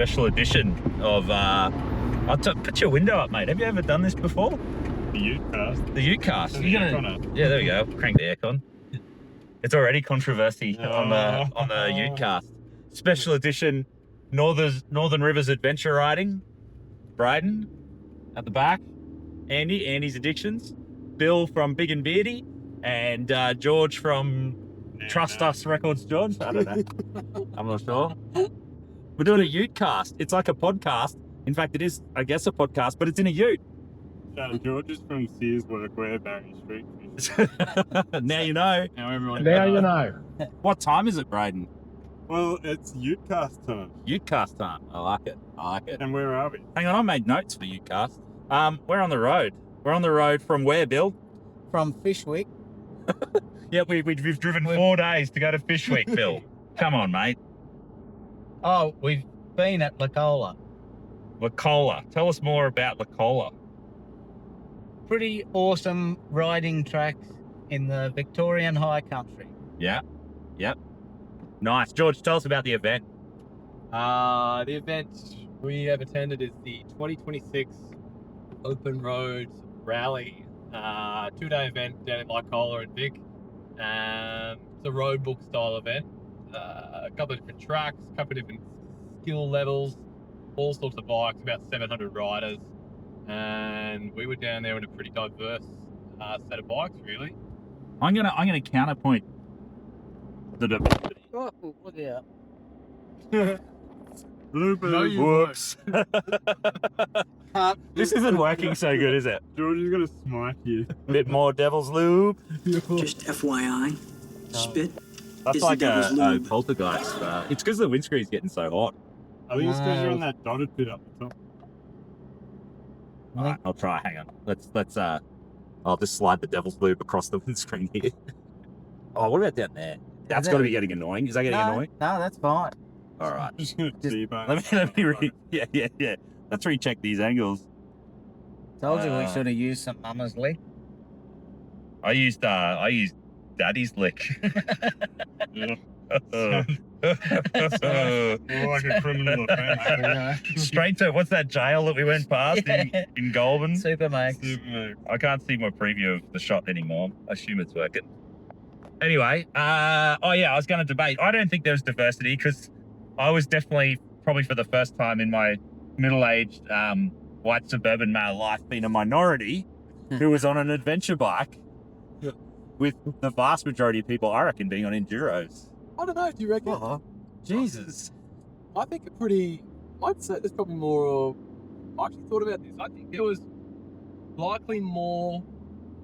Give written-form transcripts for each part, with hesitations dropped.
special edition of I'll put your window up, mate. Have you ever done this before? The Ute-cast. The Ute-cast. There's You're the gonna, aircon up. yeah, there we go. Crank the aircon. It's already controversy on the Ute-cast. Special edition Northern Rivers adventure riding. Bryden at the back. Andy's Addictions. Bill from Big and Beardy. And George from Trust Us Records. George? I don't know. I'm not sure. We're doing a Ute-cast. It's like a podcast. In fact, it is, I guess, a podcast, but it's in a Ute. George is from Sears Workwear, Barry Street. Now you know. Now everyone Now knows. you know. What time is it, Braden? Well, it's Ute-cast time. Ute-cast time. I like it. And where are we? Hang on, I made notes for Ute-cast. We're on the road. We're on the road from where, Bill? From Fishwick. Yeah, we've driven 4 days to go to Fishwick, Bill. Come on, mate. Oh, we've been at Licola. Licola. Tell us more about Licola. Pretty awesome riding tracks in the Victorian High Country. Yeah. Yep. Nice. George, tell us about the event. The event we have attended is the 2026 Open Roads Rally. 2-day event down in Licola and Vic. It's a road book style event. A couple of different tracks, a couple of different skill levels, all sorts of bikes, about 700 riders. And we were down there in a pretty diverse set of bikes, really. I'm gonna counterpoint the diversity. Oh, yeah. Bloopers. Whoops. This isn't working so good, is it? George is going to smite you. Bit more Devil's Lube. Just FYI, spit That's is like the Devil's a Lube. poltergeist. It's because the windscreen's getting so hot. I think it's because you're on that dotted bit up the top. All right, I'll try. Hang on. Let's. I'll just slide the Devil's Lube across the windscreen here. Oh, what about down there? That's got to be getting annoying. Is that getting annoying? No, that's fine. All right. Just going to debug. Let me yeah. Let's recheck these angles. Told you we should have used some mama's lick. I used Daddy's lick. Yeah. More like a criminal offense. Straight to what's that jail that we went past in Goulburn? Supermax. I can't see my preview of the shot anymore. I assume it's working. Anyway, I was going to debate. I don't think there's diversity because I was definitely, probably for the first time in my middle-aged white suburban male life, being a minority who was on an adventure bike with the vast majority of people, I reckon, being on enduros. I don't know, do you reckon? Jesus. I think I'd say there's probably more I actually thought about this. I think there was likely more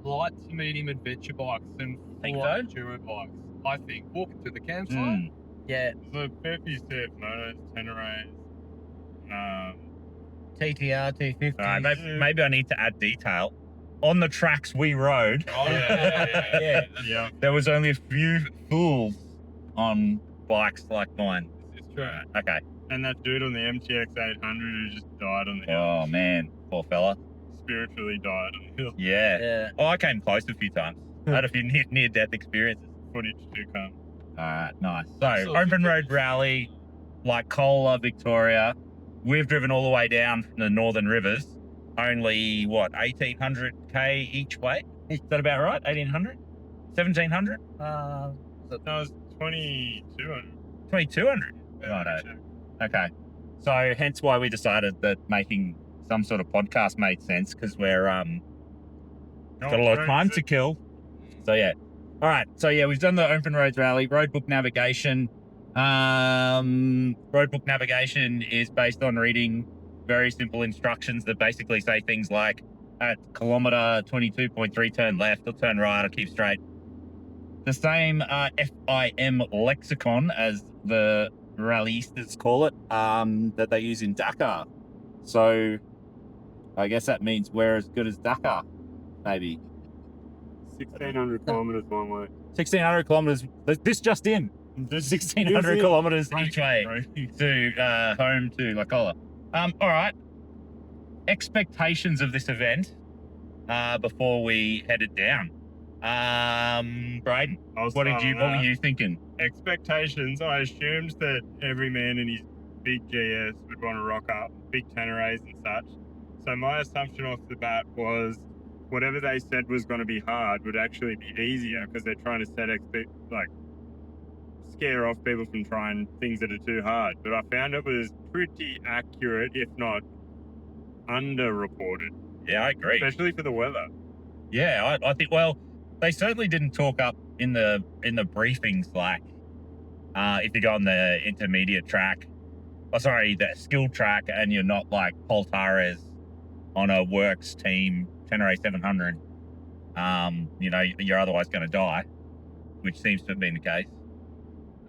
light to medium adventure bikes than Think full so? enduro bikes. I think, walking through the campsite. Yeah, So, fair few CF motos, Teneras, TTR 250. Maybe I need to add detail. On the tracks we rode, Oh, yeah. yeah. there was only a few fools on bikes like mine. It's true. Okay. And that dude on the MTX 800 who just died on the hill. Oh, man. Poor fella. Spiritually died on the hill. Yeah. Yeah. Oh, I came close a few times. I had a few near-death experiences. Footage to come. All right, nice. So, So- Open Road Rally, Licola, Victoria. We've driven all the way down from the Northern Rivers. Only, 1,800k each way? Is that about right? 1,800? 1,700? That was 2,200. 2,200? Righto. Okay. So, hence why we decided that making some sort of podcast made sense, because we're got a lot of time to kill. So, yeah. All right. So, yeah, we've done the Open Roads Rally, roadbook navigation. Roadbook navigation is based on reading very simple instructions that basically say things like at kilometer 22.3 turn left or turn right or keep straight. The same FIM lexicon as the rallyistas call it, that they use in Dakar. So I guess that means we're as good as Dakar, maybe. 1,600 kilometers one way. 1,600 kilometers. This just in. 1,600 kilometers each way to home to Licola. All right. Expectations of this event before we headed down. Braden, what were you thinking? Expectations, I assumed that every man and his big GS would want to rock up, big Teneras and such. So my assumption off the bat was whatever they said was going to be hard would actually be easier because they're trying to scare off people from trying things that are too hard. But I found it was pretty accurate, if not underreported, Yeah, I agree. especially for the weather. Yeah, I think. Well, they certainly didn't talk up in the briefings like if you go on the intermediate track, the skill track, and you're not like Poltares on a works team Tenere 700, you're otherwise going to die, which seems to have been the case.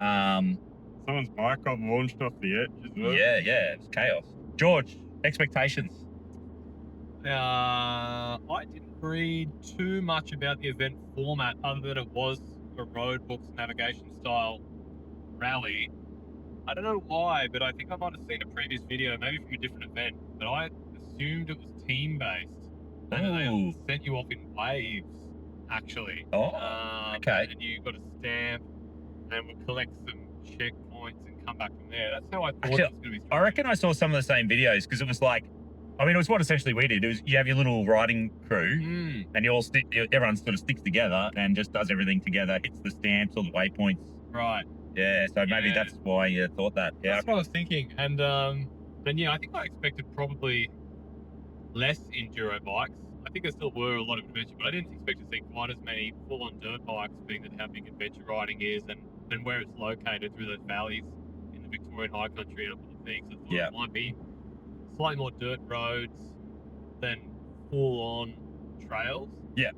Someone's bike got launched off the edge as well. Yeah, it's chaos. George, expectations? I didn't read too much about the event format other than it was a road books navigation style rally. I don't know why, but I think I might have seen a previous video, maybe from a different event, but I assumed it was team based. And Ooh. they sent you off in waves, actually. Oh, okay. And you got a stamp and would collect some checkpoints and come back from there. That's how I thought Actually, it was going to be. I reckon I saw some of the same videos because it was like, it was what essentially we did. It was you have your little riding crew and everyone sort of sticks together and just does everything together, hits the stamps or the waypoints. Right. Yeah, so maybe that's why you thought that. Yeah. That's what I was thinking. And then yeah, I think I expected probably less enduro bikes. I think there still were a lot of adventure, but I didn't expect to see quite as many full-on dirt bikes, being that how big adventure riding is and where it's located through those valleys in the Victorian High Country and up on the things. So I thought it might be slightly more dirt roads than full-on trails. Yeah.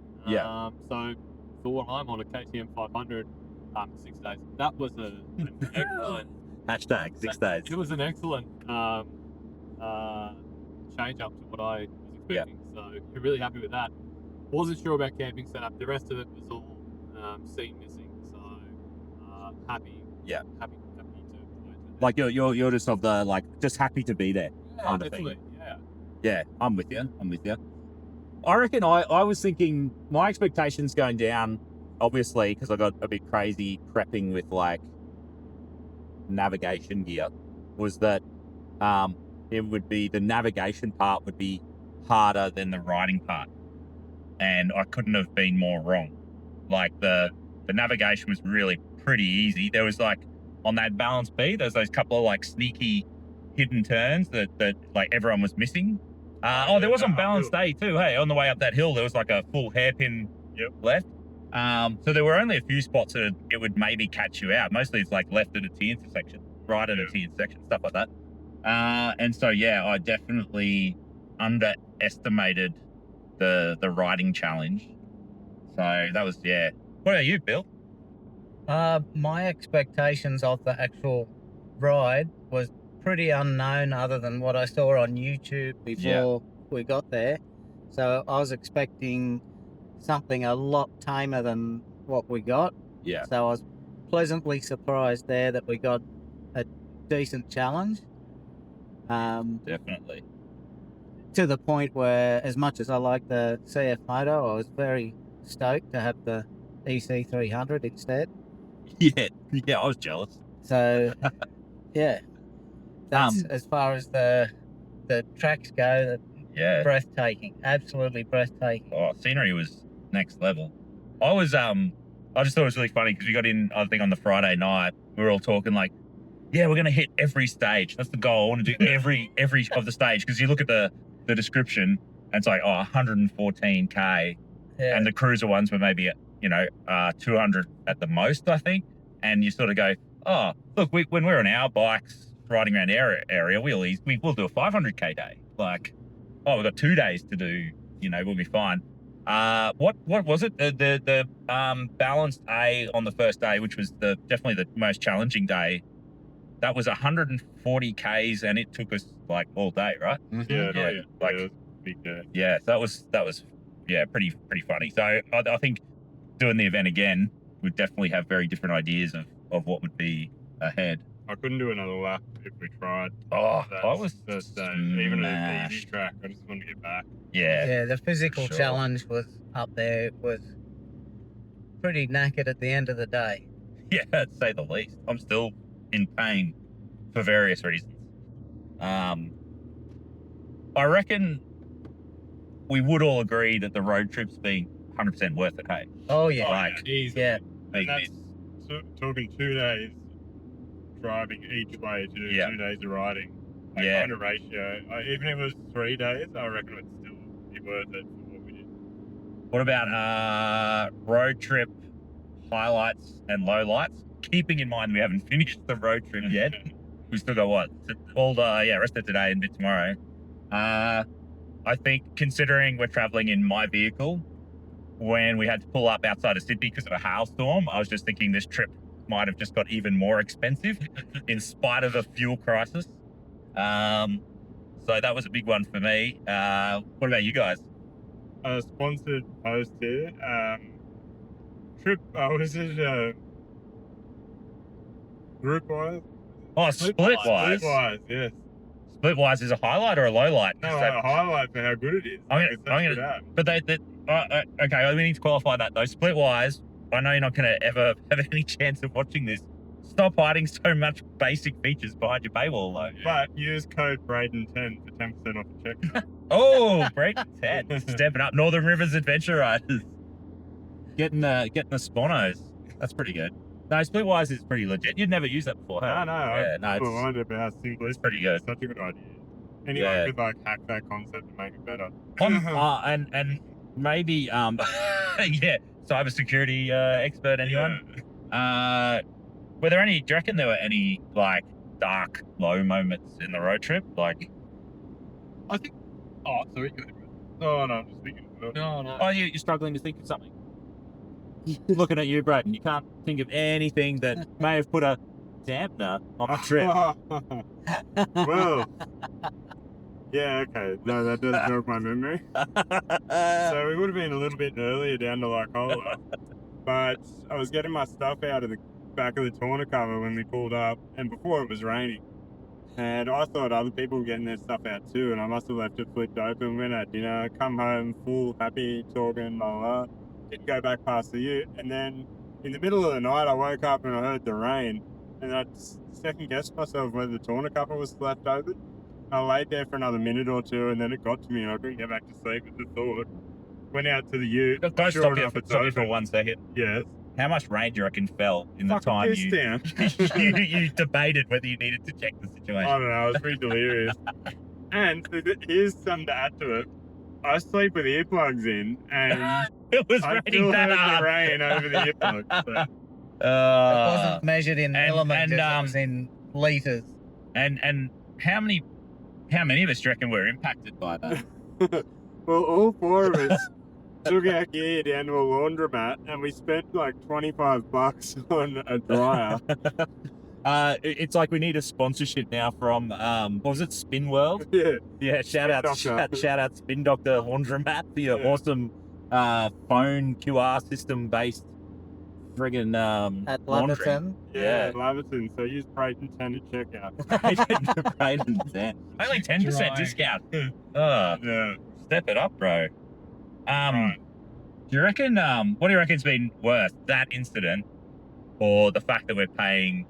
So for I'm on a KTM 500 6 days. That was an excellent Hashtag 6 days. It was an excellent change up to what I was expecting. So you're really happy with that. Wasn't sure about camping setup. The rest of it was all scene missing. So happy. Yeah. Happy to go through Like you're just of the just happy to be there. that. kind of definitely. thing. Yeah. Yeah, I'm with you. I reckon I was thinking my expectations going down, obviously, because I got a bit crazy prepping with navigation gear, was that it would be the navigation part would be harder than the riding part. And I couldn't have been more wrong. Like the navigation was really pretty easy. There was on that balance B, there's those couple of sneaky hidden turns that everyone was missing. There was on balance day too. Hey, on the way up that hill, there was a full hairpin left. So there were only a few spots that it would maybe catch you out. Mostly it's left at a T intersection, right at a T intersection, stuff like that. And so I definitely underestimated the riding challenge. So that was What about you, Bill? My expectations of the actual ride was pretty unknown other than what I saw on YouTube before we got there. So I was expecting something a lot tamer than what we got. Yeah. So I was pleasantly surprised there that we got a decent challenge. Definitely. To the point where, as much as I like the CF Moto, I was very stoked to have the EC300 instead. Yeah, I was jealous. So, that's as far as the tracks go. Breathtaking, absolutely breathtaking. Oh, scenery was next level. I just thought it was really funny because we got in, I think on the Friday night, we were all talking we're going to hit every stage. That's the goal. I want to do every of the stage, because you look at the description and it's 114K. Yeah. And the cruiser ones were maybe, 200 at the most, I think. And you sort of go, oh, look, when we're on our bikes riding around our area, we'll do a 500K day. We've got 2 days to do, we'll be fine. What was it? The balanced A on the first day, which was definitely the most challenging day. That was 140 Ks, and it took us all day, right? Mm-hmm. Big day. Yeah, so that was pretty funny. So I think doing the event again would definitely have very different ideas of what would be ahead. I couldn't do another lap if we tried. Oh, I was first day. Even at an easy track, I just wanted to get back. Yeah, the physical challenge was up there. It was pretty knackered at the end of the day. Yeah, to say the least. I'm still in pain for various reasons. I reckon we would all agree that the road trip's been 100% worth it, hey? Oh yeah. Like, Easy. Yeah. And that's talking 2 days driving each way to do Yeah. 2 days of riding. Like, Yeah. kind of ratio. Even if it was 3 days, I reckon it would still be worth it for what we did. What about road trip highlights and lowlights? Keeping in mind we haven't finished the road trip yet. We still got what? Rest of today and bit tomorrow. I think considering we're traveling in my vehicle, when we had to pull up outside of Sydney because of a hailstorm, I was just thinking this trip might have just got even more expensive in spite of the fuel crisis. So that was a big one for me. What about you guys? A sponsored post here. Trip, was it group wise? Oh, Splitwise. Splitwise, yes. Splitwise is a highlight or a low light? No, a highlight for how good it is. I'm It's gonna- such good app. But okay, we need to qualify that though. Splitwise, I know you're not going to ever have any chance of watching this. Stop hiding so much basic features behind your paywall though. But use code Braden10 for 10% off the checkout. Oh, break 10. Stepping up. Northern Rivers Adventure Riders. Getting the sponos. That's pretty good. No, Splitwise is pretty legit. You'd never used that before, huh? No, Yeah, no, I it's, wondered about how simple it's pretty good. It's such a good idea. Anyone Yeah. could like hack that concept and make it better. And maybe yeah, cybersecurity expert, anyone? Were there any? Do you reckon there were any like dark low moments in the road trip? Like, I think. Oh, sorry. Go ahead. Oh no, I'm just thinking. No. oh, you're struggling to think of something. Looking at you, Braden, you can't think of anything that may have put a dampener on the trip. Well, yeah, okay. No, that does jog my memory. So we would have been a little bit earlier down to Licola, but I was getting my stuff out of the back of the tonneau cover when we pulled up, and before it was raining. And I thought other people were getting their stuff out too, and I must have left it flipped open. Went at dinner, come home full, happy, talking, blah, blah, blah. Didn't go back past the ute, and then in the middle of the night I woke up and I heard the rain, and I second guessed myself whether the tonneau cover was left open. I laid there for another minute or two, and then it got to me, and I couldn't get back to sleep with the thought. Went out to the ute. Guys, sure stop enough, you it's for open. 1 second. Yes. How much rain do you reckon fell in the Fucking time pissed you, down. you debated whether you needed to check the I situation? don't know, I was pretty delirious. And here's something to add to it. I sleep with earplugs in, and It was I raining still that heard hard. the rain over the earplugs. So. It wasn't measured in millimeters, it was in litres. And how many of us do you reckon were impacted by that? Well, all 4 of us took our gear down to a laundromat, and we spent like $25 on a dryer. It's like we need a sponsorship now from what was it, Spin World? Yeah. Yeah, shout out Spin Doctor Laundromat for your Yeah. awesome phone QR system based friggin' At laundry. Laverton. Yeah. Laverton. So use Braden 10 at checkout. Only 10% Dry. discount. Yeah. Step it up, bro. Right. Do you reckon? What do you reckon's been worse, that incident, or the fact that we're paying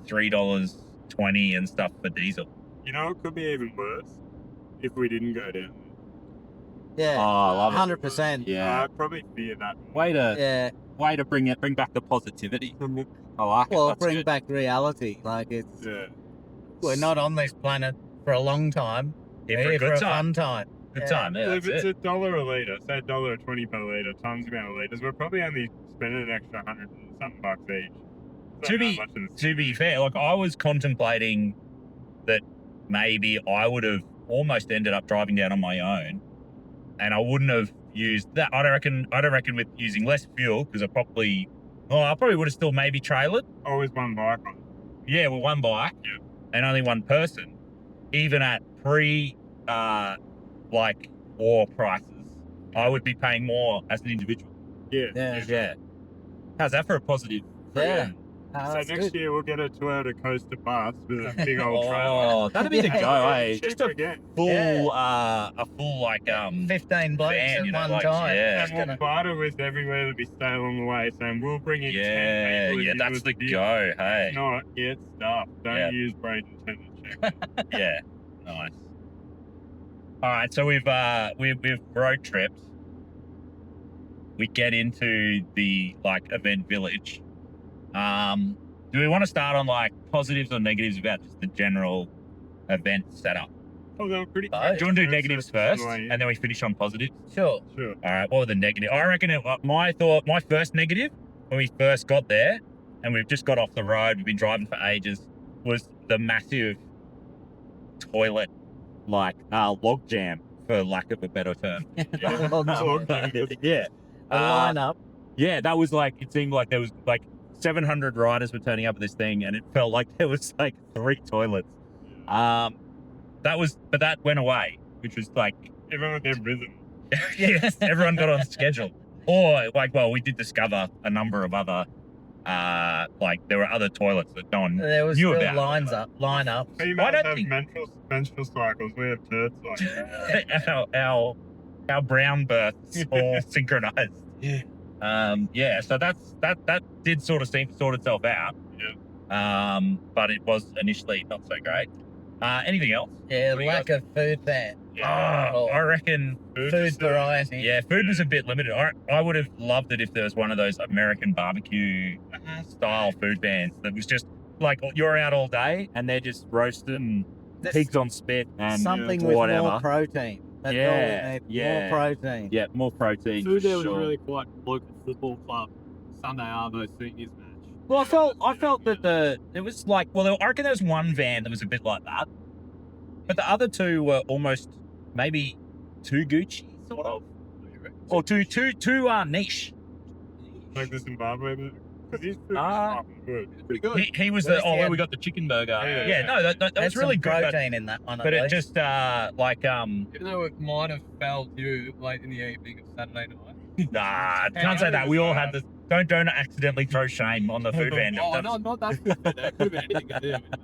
$3.20 and stuff for diesel? You know, it could be even worse if we didn't go down. Yeah, Oh, I love it. 100%. Yeah. I'd probably fear that. Way to Yeah, bring back the positivity. I like well, it. That's bring good. back reality. Like, it's Yeah. we're not on this planet for a long time. Here We're for a here good for a time. fun time. Good Yeah. time. Yeah, Well, if that's it's it. $1 a litre, say $1.20 per litre times the amount of litres, we're probably only spending an extra 100 and something bucks each. It's To not be- that much in the To be fair, like I was contemplating that maybe I would have almost ended up driving down on my own, and I wouldn't have used that. I don't reckon with using less fuel, because I probably would have still maybe trailered. always one bike on. Yeah, with one bike Yeah. and only one person, even at like war prices, I would be paying more as an individual. Yeah. Yeah. Yeah. How's that for a positive? Yeah. So That's next good. year we'll get a Toyota Coaster bus with a big old trailer. Oh, that'd be the Yeah. go, eh? Just Cheaper a again. full, Yeah. a full like 15 blokes van, at you know, one like, time. yeah. Just And we'll gonna- barter with everywhere that we stay along the way, saying we'll bring in 10 yeah, people. if yeah. you That's do the a deal. go. Hey, If not, get stuff. Don't Yeah. use Braden 10 to check. yeah. Nice. All right, so we've road tripped. We get into the like event village. Do we want to start on like positives or negatives about just the general event setup? Oh, they were pretty. Do Do you want to do First, negatives on first, the way in. and then we finish on positives? Sure. Sure. All right, what were the negative? I reckon my first negative when we first got there, and we've just got off the road, we've been driving for ages, was the massive toilet, like log jam, for lack of a better term. The log jam. Yeah. The lineup. Yeah, that was like, it seemed like there was like 700 riders were turning up at this thing, and it felt like there was like 3 toilets. But that went away, which was like, Everyone with their rhythm. yes, everyone got on schedule. Or like, well, we did discover a number of other, like there were other toilets that no one There was knew still about. lineups. Females don't have think- menstrual cycles. We have turd cycles. our brown births all synchronized. Yeah. So that did sort of seem to sort itself out. Yeah. But it was initially not so great. Anything else? Yeah, What do you lack of food ban. I reckon. Food variety. Yeah, food was a bit limited. I would have loved it if there was one of those American barbecue style food bands that was just like you're out all day and they're just roasting This- pigs on spit and Something with whatever. more protein. That's all Yeah, we need. yeah. More protein. Yeah, more protein. Food for there was sure. really quite local football club Sunday Arvo seniors match. Well, I felt that it was like, well, I reckon there was one van that was a bit like that, but the other two were almost maybe too Gucci, sort of, or too niche. Like the Zimbabwe, because he's pretty fucking good. It's pretty good. He was Where's the the where end? we got the chicken burger. Yeah. Yeah, no, that There's was really some good. protein in that one. But at it least. just like Even though it might have fell due late in the evening of Saturday night. nah, can't say that. We all had this. Don't accidentally throw shame on the food van. Oh, no, not that food van. That could have been anything to do with it.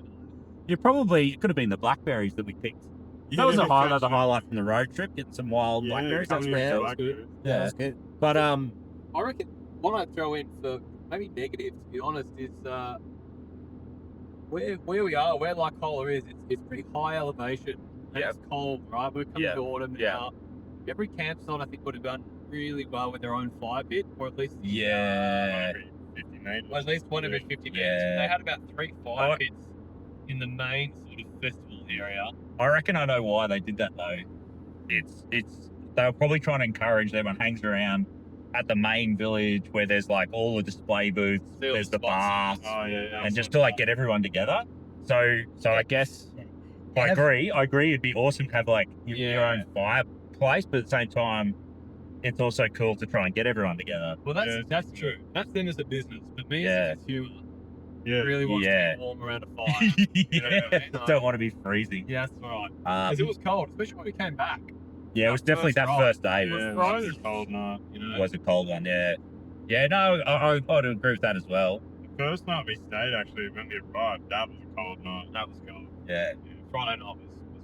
It could have been the blackberries that we picked. That was a highlight from the road trip, getting some wild blackberries. That's pretty cool. Blackberries. Yeah, that's good. But I reckon what I'd throw in for maybe negative, to be honest, is where we are, where Licola is, it's pretty high elevation. And Yeah. it's cold, right? We're coming Yeah. to autumn Yeah. now. Every campsite, I think, would have done really well with their own fire pit, or at least yeah, 50 meters. well, at least one every 50 minutes. Yeah. They had about 3 Oh. fire pits in the main sort of festival area. I reckon I know why they did that though. It's they were probably trying to encourage everyone hangs around at the main village where there's like all the display booths, Still there's the bar, sponsors. Oh, yeah. and just to like get everyone together. So I guess I agree. It'd be awesome to have like your own fireplace, but at the same time, it's also cool to try and get everyone together. Well, that's true. That's them as a business, but me Yeah. as a consumer, Yeah. really wants Yeah. to be warm around a fire. Yeah, don't want to be freezing. Yeah, that's right. Um, Because it was cold, especially when we came back. yeah, it was definitely first that ride. first day. It was Yeah. Friday was cold night, you know. It was a cold one. Yeah, yeah. No, I'd agree with that as well. The first night we stayed, actually, when we arrived, that was a cold night. That was cold. Yeah. Yeah, Friday night was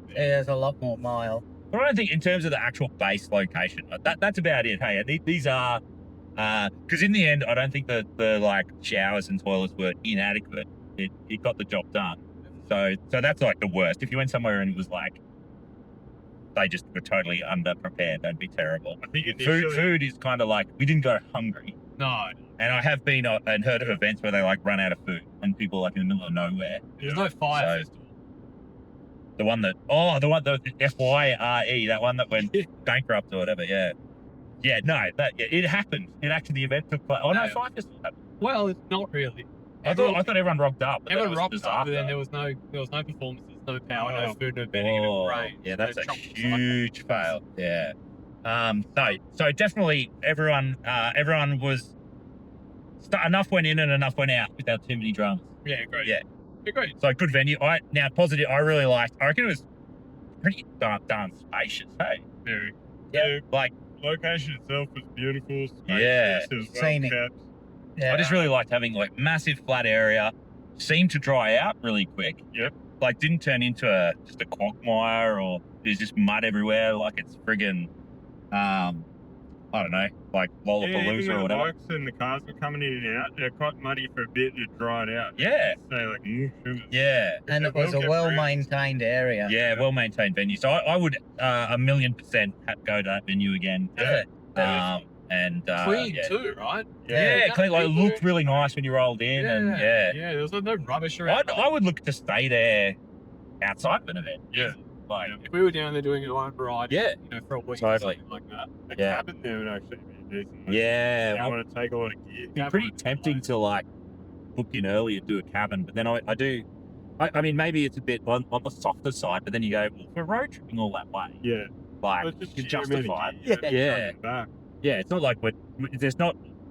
big. Yeah, there's a lot more mild. But I don't think in terms of the actual base location, that's about it. Hey, these are because in the end, I don't think the like showers and toilets were inadequate. It got the job done. So that's like the worst. If you went somewhere and it was like they just were totally underprepared, that'd be terrible. I think initially, Food is kind of like we didn't go hungry. No, And I have been and heard of events where they like run out of food and people like in the middle of nowhere. there's no fire So- festival. The FYRE, that one that went bankrupt or whatever. Yeah, it happened. The event took place. Oh no, No. Fire Festival happened. Well, it's not really. I thought everyone rocked up. But Everyone that was rocked just up, but then after. there was no performances, no power, no Oh. food, no bedding, no Oh, rain. yeah, that's no a chocolate cycle. huge fail. Yeah. So definitely everyone was enough went in and enough went out without too many dramas. Yeah, great. Yeah. Great. So good venue. Now positive. I really liked. I reckon it was pretty darn spacious. Hey. very. Yeah. Like Location itself was beautiful. Yeah. Spacious, it was well Scenic. kept. Yeah. I just really liked having like massive flat area. Seemed to dry out really quick. Yep. Like didn't turn into just a quagmire or there's just mud everywhere. Like it's friggin' I don't know, like Yeah, Lollapalooza even or the whatever. bikes and the cars were coming in and out. They're quite muddy for a bit and it dried out. Yeah. So like, Yeah. And it was a kept well-maintained area. Yeah, well-maintained venue. So I would 1,000,000% go to that venue again. Yeah. And Clean yeah. too, right? Yeah, clean. Like, it looked really nice when you rolled in, and Yeah, there was no rubbish around. I would look to stay there outside of an event. Yeah. Like, If we were down there doing a line ride, Yeah. you know, for a week Totally. or something like that. The Yeah. cabin there would actually be decent. yeah, I I'd want to take a lot of gear. be pretty tempting to like book in early and do a cabin, but then I do. I mean, maybe it's a bit on the softer side, but then you go, well, for road tripping all that way, Yeah. like But it's you just can justify it. sheer Yeah. back. Yeah, it's not like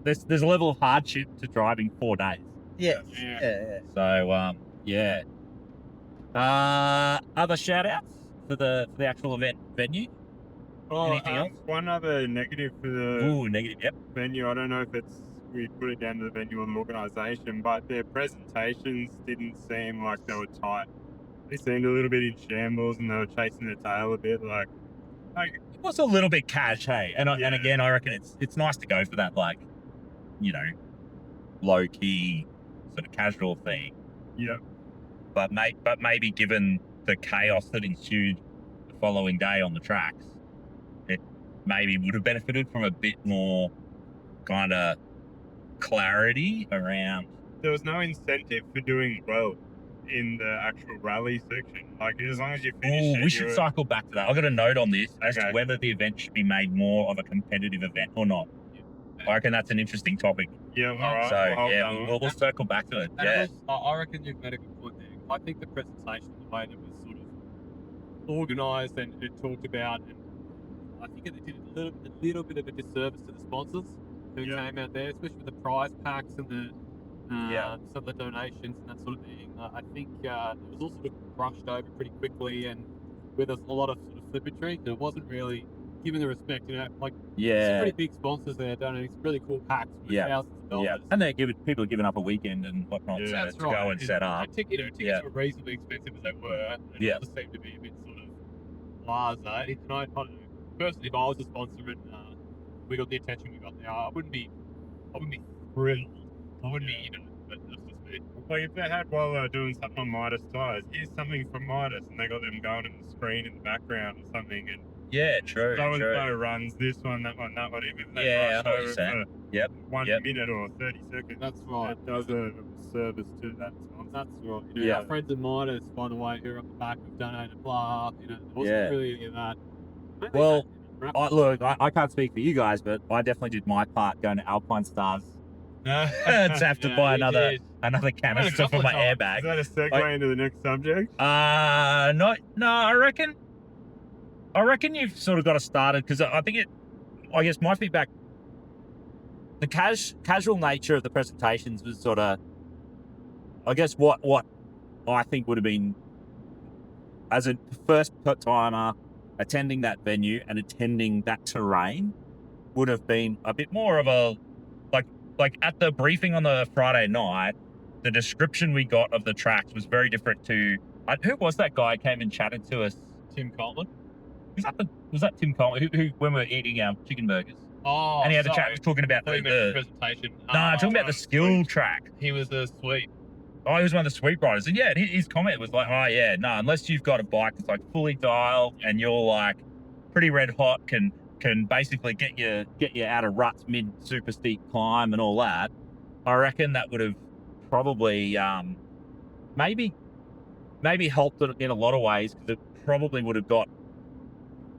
there's a level of hardship to driving 4 days. Yes. Yeah. Yeah. So yeah. Other shout outs for the actual event venue? Oh, Anything else? one other negative for the Ooh, negative. Yep. venue, I don't know if we put it down to the venue or the organisation, but their presentations didn't seem like they were tight. They seemed a little bit in shambles and they were chasing their tail a bit. Like It was a little bit cash, hey, and Yeah. again, I reckon it's nice to go for that, like, you know, low key sort of casual thing. yeah, But maybe given the chaos that ensued the following day on the tracks, it maybe would have benefited from a bit more kind of clarity around. there was no incentive for doing well in the actual rally section. Like as long as you finish Oh, it, we should you're- cycle back to that. I got a note on this as to Okay. whether the event should be made more of a competitive event or not. I reckon that's an interesting topic. Yeah, all right. So well, hold yeah, on. we'll circle back to it. And Yeah. I reckon you've made a good point there. I think the presentation, the way that it was sort of organised and it talked about, and I think it did a little bit of a disservice to the sponsors who Yeah. came out there, especially with the prize packs and the Yeah. some of the donations and that sort of thing. I think it was also sort of brushed over pretty quickly, and with a lot of sort of flippertry, it wasn't really given the respect. You know, like some Yeah. pretty big sponsors there donating some really cool packs with Yeah. thousands of dollars. Yeah. And people are giving up a weekend and whatnot Yeah, to That's go right. and set up. Tickets Yeah. were reasonably expensive as they were, and Yeah. it just seemed to be a bit sort of blase. And I don't know, personally, if I was a sponsor and we got the attention we got there, I wouldn't be thrilled. I wouldn't be even. But that's just me. Like if they had while they were doing something on Midas tires, here's something from Midas, and they got them going in the screen in the background or something, and Yeah, true. so and True. so runs this one, that one, even if they Yeah, rush I know what over you're saying. for Yep, 1 yep. minute or 30 seconds. That's right. That does a service to that sponsor. That's right. You know, Yeah. our friends of mine, by the way, who are up the back have donated blah. You know, there wasn't Yeah. really any of that. Maybe Well, that- Look, I can't speak for you guys, but I definitely did my part going to Alpine Stars. It's have to Yeah, buy you another did. canister for couple my of times. airbag. Is that a segue Like- into the next subject? No, I reckon you've sort of got it started because I guess my feedback, the casual nature of the presentations was sort of, I guess what I think would have been, as a first timer attending that venue and attending that terrain, would have been a bit more of a, like at the briefing on the Friday night, the description we got of the tracks was very different to, who was that guy who came and chatted to us? Tim Coleman. Was that Tim Coleman who when we were eating our chicken burgers? Oh, And he had a sorry. chat, was talking about I thought you meant the the presentation. talking about the skill track. He was a sweep. Oh, he was one of the sweep riders. And yeah, his comment was like, oh yeah, no, unless you've got a bike that's like fully dialed and you're like pretty red hot, can basically get you out of ruts mid super steep climb and all that, I reckon that would have probably maybe helped it in a lot of ways, because it probably would have got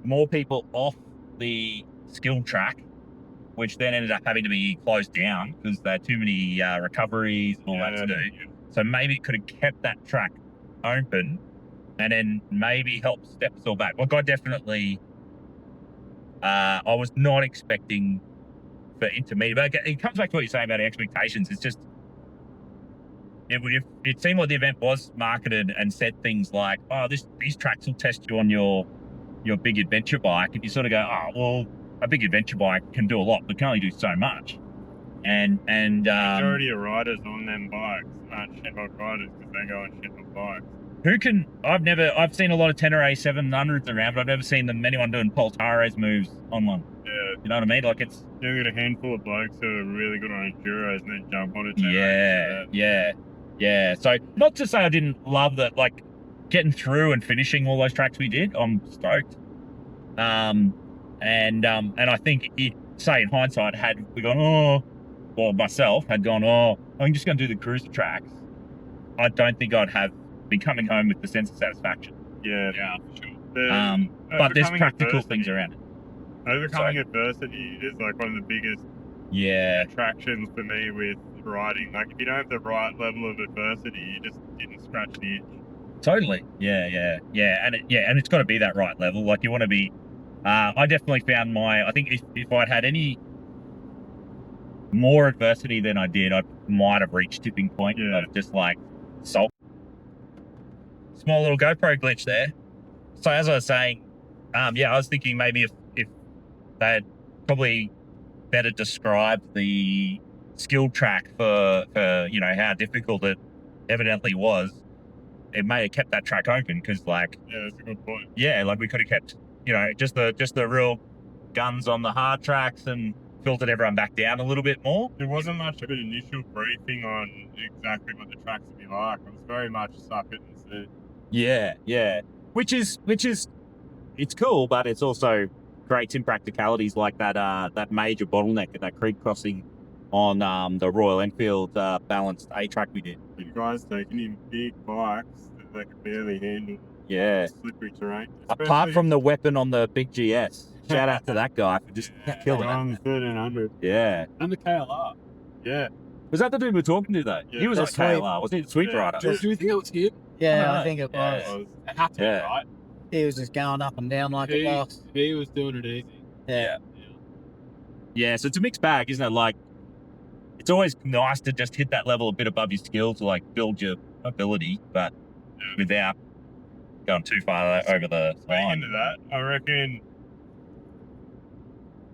more people off the skill track, which then ended up having to be closed down because there are too many recoveries and all that to do. So maybe it could have kept that track open and then maybe helped step us all back. Like I definitely, I was not expecting for intermediate, but it comes back to what you're saying about expectations. It's just, it seemed like the event was marketed and said things like, oh, these tracks will test you on your big adventure bike. And you sort of go, oh, well, a big adventure bike can do a lot, but can only do so much. And Majority of riders on them bikes aren't shit-hot riders because they go on shit-hot bikes. I've seen a lot of 10 or A700s around, but I've never seen anyone doing Poltares moves on one. Yeah, You know what I mean? Like it's You got a handful of blokes who are really good on enduros and then jump on it. yeah. So not to say I didn't love that, like getting through and finishing all those tracks we did. I'm stoked. And I think say in hindsight, had we gone, myself had gone, I'm just going to do the cruiser tracks, I don't think I'd have been coming home with the sense of satisfaction. Yeah, for sure. But there's practical things around it. Overcoming adversity is like one of the biggest attractions for me with riding. Like if you don't have the right level of adversity, you just didn't scratch the itch. Totally. Yeah. And it's got to be that right level. Like you want to be. I definitely found I think if I'd had any more adversity than I did, I might have reached tipping point of just like sulk. Small little GoPro glitch there. So as I was saying, I was thinking maybe if they had probably better described the skill track for how difficult it evidently was, it may have kept that track open because that's a good point. Yeah, like we could have kept just the real guns on the hard tracks and filtered everyone back down a little bit more. There wasn't much of an initial briefing on exactly what the tracks would be like. It was very much suck it and see. Yeah. Which is it's cool, but it's also creates impracticalities like that major bottleneck at that creek crossing on the Royal Enfield balanced A track we did. You guys taking in big bikes that they could barely handle. Yeah. Slippery terrain. Apart from the weapon on the big GS. Shout out to that guy for just killing it. On 1300. Yeah. And the KLR. Yeah. Was that the dude we were talking to though? Yeah. He was on That's sweet. KLR, wasn't he? The Sweep Rider. Do you think it was him? Yeah, I I think it was. It had to be, right? He was just going up and down like a boss. He was doing it easy. Yeah, so it's a mixed bag, isn't it? Like, it's always nice to just hit that level a bit above your skill to like build your ability, but without going too far over the line. Into that, I reckon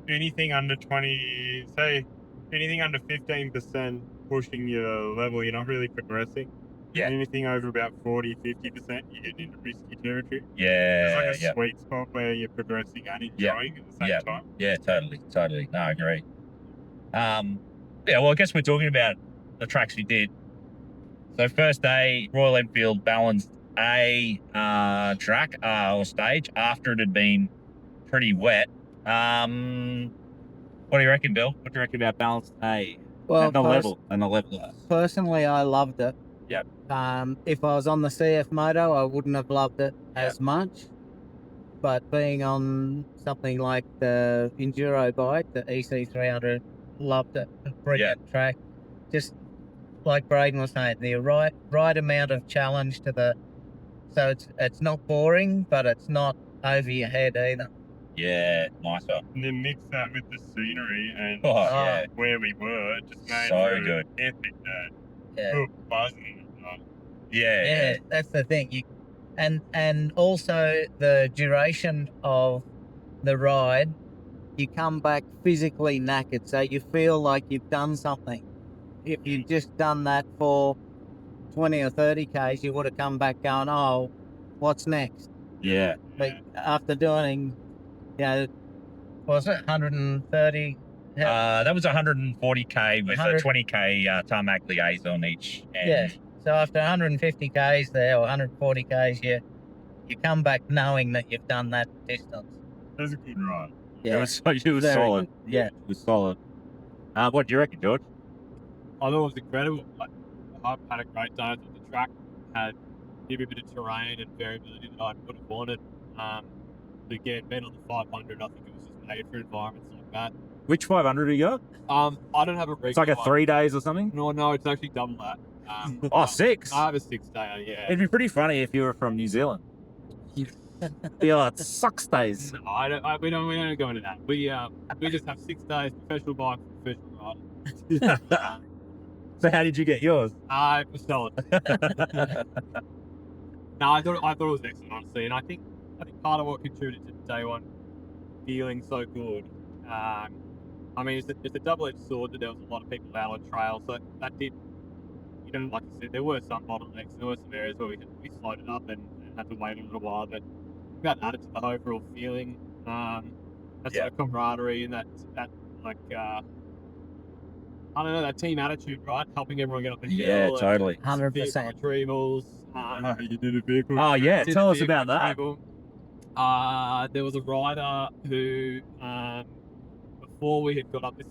anything under 15% pushing your level, you're not really progressing. Yeah. Anything over about 40, 50%, you're getting into risky territory. Yeah. It's like a sweet spot where you're progressing and enjoying at the same time. Yeah, totally. No, I agree. Well, I guess we're talking about the tracks we did. So first day, Royal Enfield balanced A track or stage after it had been pretty wet. What do you reckon, Bill? What do you reckon about balanced A? Well, and the level. Personally, I loved it. Yep. If I was on the CF Moto, I wouldn't have loved it as much. But being on something like the Enduro bike, the EC300, loved it. Brilliant track. Just like Braden was saying, the right amount of challenge to the. So it's not boring, but it's not over your head either. Yeah, nice one. And then mix that with the scenery and where we were, it just made so it good. Epic that. Yeah. Buzzing. Yeah, that's the thing. And also the duration of the ride, you come back physically knackered, so you feel like you've done something. If you'd just done that for 20 or 30 Ks, you would have come back going, oh, what's next? Yeah. But after doing, was it 130? That was 140k with a 20k tarmac liaison each end. Yeah. So after 150 Ks there or 140 Ks, you come back knowing that you've done that distance. That was a good ride. Yeah. It was solid. Yeah. It was solid. What do you reckon, George? I thought it was incredible. Like, I had a great day. I thought the track had a bit of terrain and variability that I could have wanted. Again, being on the 500, I think it was just made for environments like that. Which 500 you got? I don't have a regular It's like a 3 days or something? No, it's actually double that. 6? I have a 6 day, yeah. It'd be pretty funny if you were from New Zealand. Be like, 6 days. No, we don't go into that. We just have 6 days professional bike, professional rider. So how did you get yours? It was solid. No, I thought it was excellent, honestly, and I think part of what contributed to day one feeling so good. I mean, it's a double-edged sword that there was a lot of people out on trail, so that did. Like I said, there were some bottlenecks. There were some areas where we slowed it up and had to wait a little while, but that added to the overall feeling. And That's Yeah. sort of camaraderie and that like I don't know, that team attitude, right? Helping everyone get up the Yeah, hill. totally. 100%. Retrievals. You did a vehicle. Oh yeah, Did tell the us about that. retrieval. There was a rider who, before we had got up this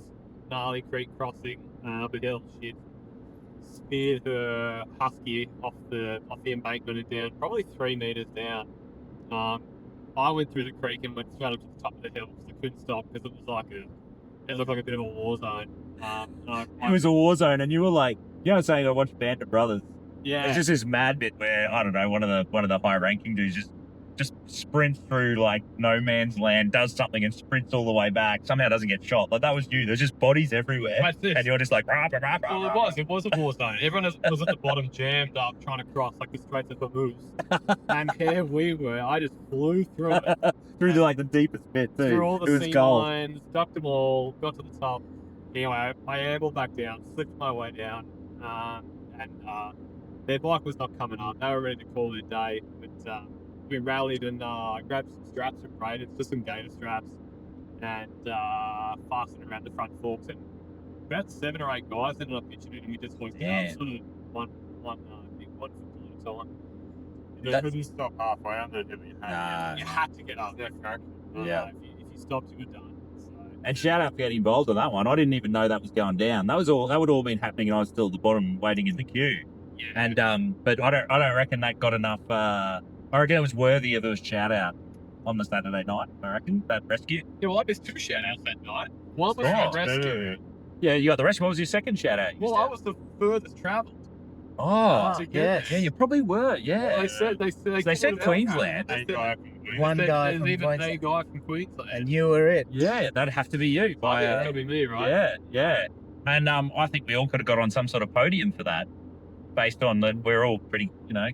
gnarly creek crossing up the hill, she'd speared her husky off the embankment and down, probably 3 meters down. I went through the creek and went straight up to the top of the hill because I couldn't stop because it looked like a bit of a war zone. It was a war zone, and you were like, you know, saying I watched Band of Brothers. yeah, There's just this mad bit where I don't know, one of the high ranking dudes just sprints through like no man's land, does something, and sprints all the way back. Somehow doesn't get shot. Like that was you. There's just bodies everywhere, That's this. and you're just like, rah, rah, rah, rah, Well, rah. it was a war zone. Everyone was at the bottom, jammed up, trying to cross like the Straits of Hormuz. And here we were. I just flew through it, through the deepest bit too. through all it the was sea gold. lines, ducked them all, got to the top. Anyway, I ambled back down, slipped my way down, and their bike was not coming up. They were ready to call it a day, but we rallied and grabbed some straps from Braden's, just some gator straps, and fastened around the front forks. And about 7 or 8 guys ended up pitching it, and we just looked Yeah. out, sort of one big 1 foot at a time. You couldn't stop halfway under the hill. Nah. You had to get up there. Yeah. If you stopped, you were done. So, And shout out for getting involved on that one. I didn't even know that was going down. That would all been happening, and I was still at the bottom waiting in the queue. yeah. And but I don't reckon that got enough. I reckon it was worthy of a shout out on the Saturday night. I reckon that rescue. Yeah, well, I missed 2 shout outs that night. One was Oh, the rescue. Yeah, you got the rescue. What was your second shout out? Well, I was the furthest travelled. Oh, to get yeah. this. yeah, you probably were. Yeah, They said they called said it out. Queensland. They said- One they said guy there's from even a Queensland. guy from Queensland. And you were it. Yeah, that'd have to be you. Oh, yeah, that'll be me, right? Yeah, yeah. And I think we all could have got on some sort of podium for that, based on that we're all pretty,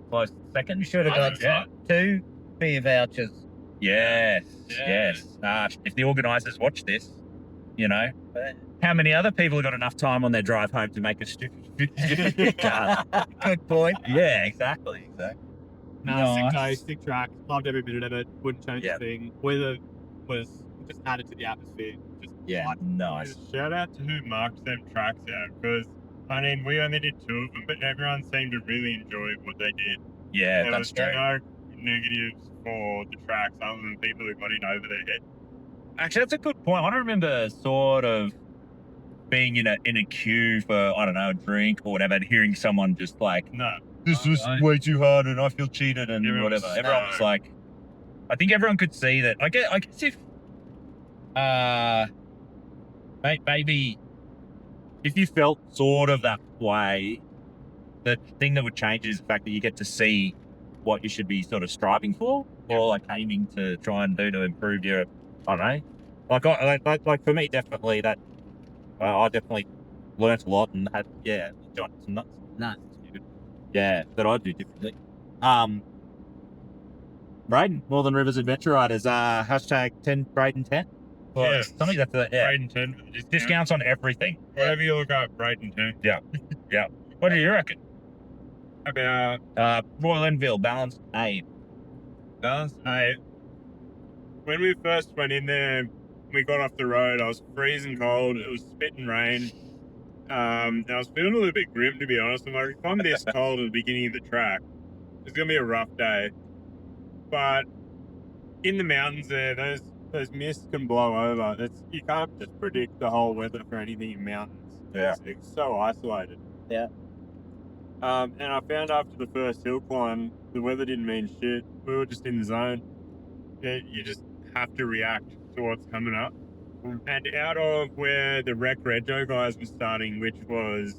close to second. You should have I got think so. 2 beer vouchers. Yes, Yeah. yes. If the organisers watch this, how many other people have got enough time on their drive home to make a stupid car? Good point. Yeah, exactly. No, Nice. sick day, sick track. Loved every minute of it. Wouldn't change Yeah. a thing. Weather was just added to the atmosphere. Just Yeah, like, nice. Shout out to who marked them tracks out because we only did 2 of them, but everyone seemed to really enjoy what they did. Yeah, There that's was true. no negatives for the tracks other than people who got in over their head. Actually, that's a good point. I don't remember sort of being in a queue for, I don't know, a drink or whatever, and hearing someone just like, No. this was Right. way too hard and I feel cheated and Everyone was whatever. Everyone was stoked. like, I think everyone could see that. I guess if, maybe if you felt sort of that way, the thing that would change is the fact that you get to see what you should be sort of striving for or like aiming to try and do to improve your, I don't know. Like for me, definitely that, I definitely learnt a lot and had, got some nuts. Nuts. Yeah, that I do differently. Braden, Northern Rivers Adventure Riders, hashtag 10 Braden 10. Well, Yeah. something that's Braden 10 for the discount. discounts on everything. Whatever you look up, Braden 10. What do you reckon? About Royal Enfield, balance A. balance. When we first went in there, we got off the road. I was freezing cold. It was spitting rain. And I was feeling a little bit grim, to be honest. I'm like, if I'm this cold at the beginning of the track, it's gonna be a rough day. But in the mountains there, those mists can blow over. You can't just predict the whole weather for anything in mountains. Yeah. It's so isolated. Yeah. And I found after the first hill climb, the weather didn't mean shit. We were just in the zone. You just have to react to what's coming up. And out of where the Rec Rego guys were starting, which was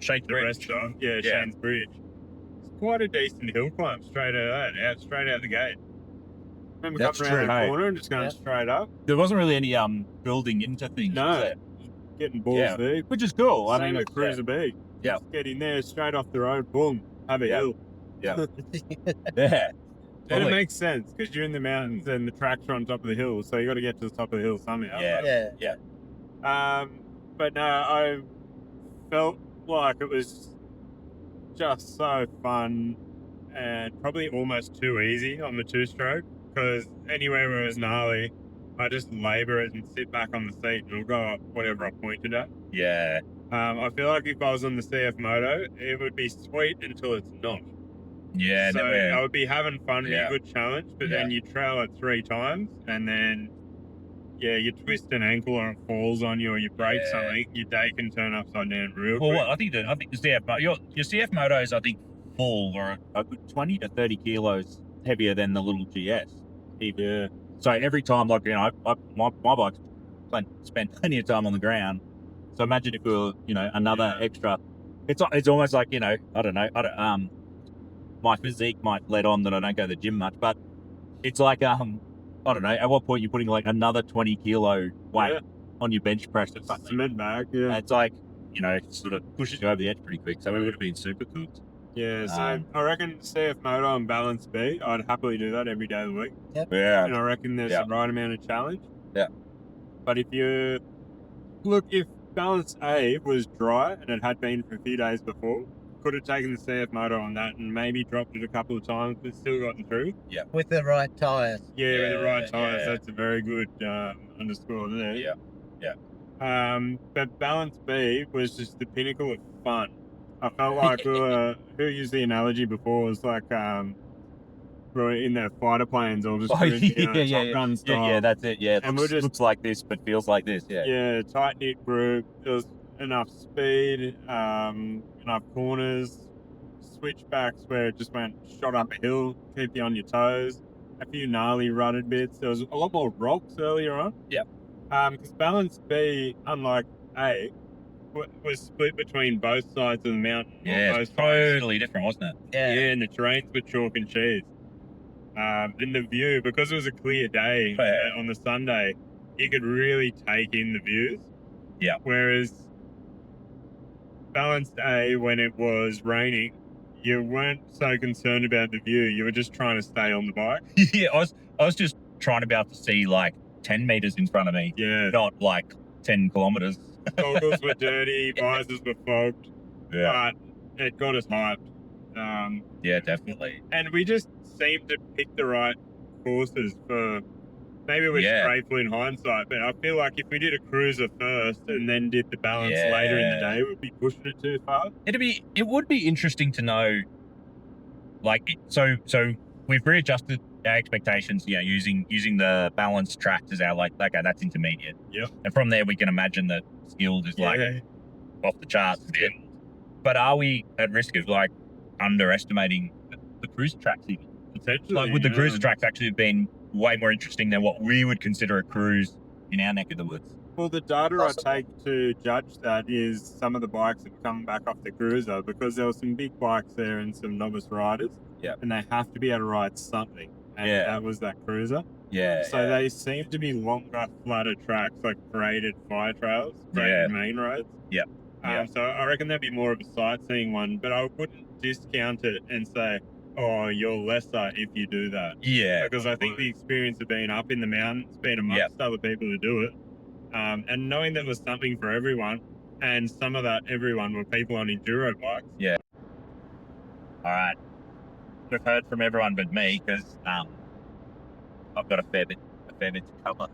Shake the the Bridge. restaurant, Yeah. Shane's Bridge, it's quite a decent hill climb straight out the gate. Remember That's coming around true, the hey. corner and just going Yeah. straight up, There wasn't really any building into things. No. was there? getting balls Yeah. deep. Which is cool. Same with Cruiser B. Yeah. Just get in there straight off the road, boom, have a Yeah. hill. Yeah. And Totally. it makes sense because you're in the mountains and the tracks are on top of the hill, so you got to get to the top of the hill somehow. Yeah. Yeah. But no, I felt like it was just so fun and probably almost too easy on the 2-stroke because anywhere where it was gnarly, I just labour it and sit back on the seat and it'll go up whatever I pointed at. Yeah. I feel like if I was on the CF Moto, it would be sweet until it's not. Yeah. So no, I would be having fun, be a good challenge, but then you trail it 3 times and then, you twist an ankle or it falls on you or you break something, your day can turn upside down real quick. Well, I think the CF Moto, your CF Motos, I think, full or a good 20 to 30 kilos heavier than the little GS. Yeah. So every time, like, my bike's spent plenty of time on the ground. So imagine if we were, another extra. It's almost like, I don't know. My physique might let on that I don't go to the gym much, but it's like, I don't know. At what point you're putting like another 20 kilo weight on your bench press or something? Cement bag, yeah. It's like, sort of pushes you over the edge pretty quick. So we would have been super cooked. Yeah, so I reckon CF Moto and Balance B, I'd happily do that every day of the week. Yep. Yeah. And I reckon there's the right amount of challenge. Yeah. But if Balance A was dry and it had been for a few days before, could have taken the CF Moto on that and maybe dropped it a couple of times, but still gotten through. Yeah. With the right tyres. Yeah, with the right tyres. That's a very good underscore there. Yeah. But Balance B was just the pinnacle of fun. I felt like who used the analogy before was like we're in their fighter planes or just Top Gun style. Yeah, that's it. Yeah, and looks like this but feels like this. Yeah, tight knit group. There was enough speed, enough corners, switchbacks where it just shot up a hill, keep you on your toes. A few gnarly rutted bits. There was a lot more rocks earlier on. Yeah. Because Balance B, unlike A, was split between both sides of the mountain. Yeah, it's totally different, wasn't it? Yeah, and the terrains were chalk and cheese. And the view, because it was a clear day on the Sunday, you could really take in the views. Yeah. Whereas Balance A, when it was raining, you weren't so concerned about the view. You were just trying to stay on the bike. Yeah, I was just trying to be able to see like 10 meters in front of me. Yeah. Not like 10 kilometers. Goggles were dirty, visors were fogged. Yeah. But it got us hyped. Yeah, definitely. And we just seemed to pick the right courses for. Maybe we're grateful in hindsight, but I feel like if we did a cruiser first and then did the Balance later in the day, we'd be pushing it too far. It would be interesting to know, like, so we've readjusted our expectations, using the Balance track as our, like, okay, that's intermediate. Yep. And from there we can imagine that skilled is like off the charts. Yeah. But are we at risk of like underestimating the cruiser tracks even? Potentially. Like, would the cruiser tracks actually have been way more interesting than what we would consider a cruise in our neck of the woods? Well, the data I take to judge that is some of the bikes that come back off the cruiser, because there were some big bikes there and some novice riders. Yeah. And they have to be able to ride something. And that was that cruiser. Yeah. So they seem to be longer, flatter tracks, like graded fire trails, graded main roads. Yeah. So I reckon that'd be more of a sightseeing one, but I wouldn't discount it and say, oh, you're lesser if you do that. Yeah. Because I think the experience of being up in the mountains, being amongst other people who do it, and knowing that there's something for everyone, and some of that everyone were people on enduro bikes. Yeah. All right. We've heard from everyone but me, because I've got a fair bit to cover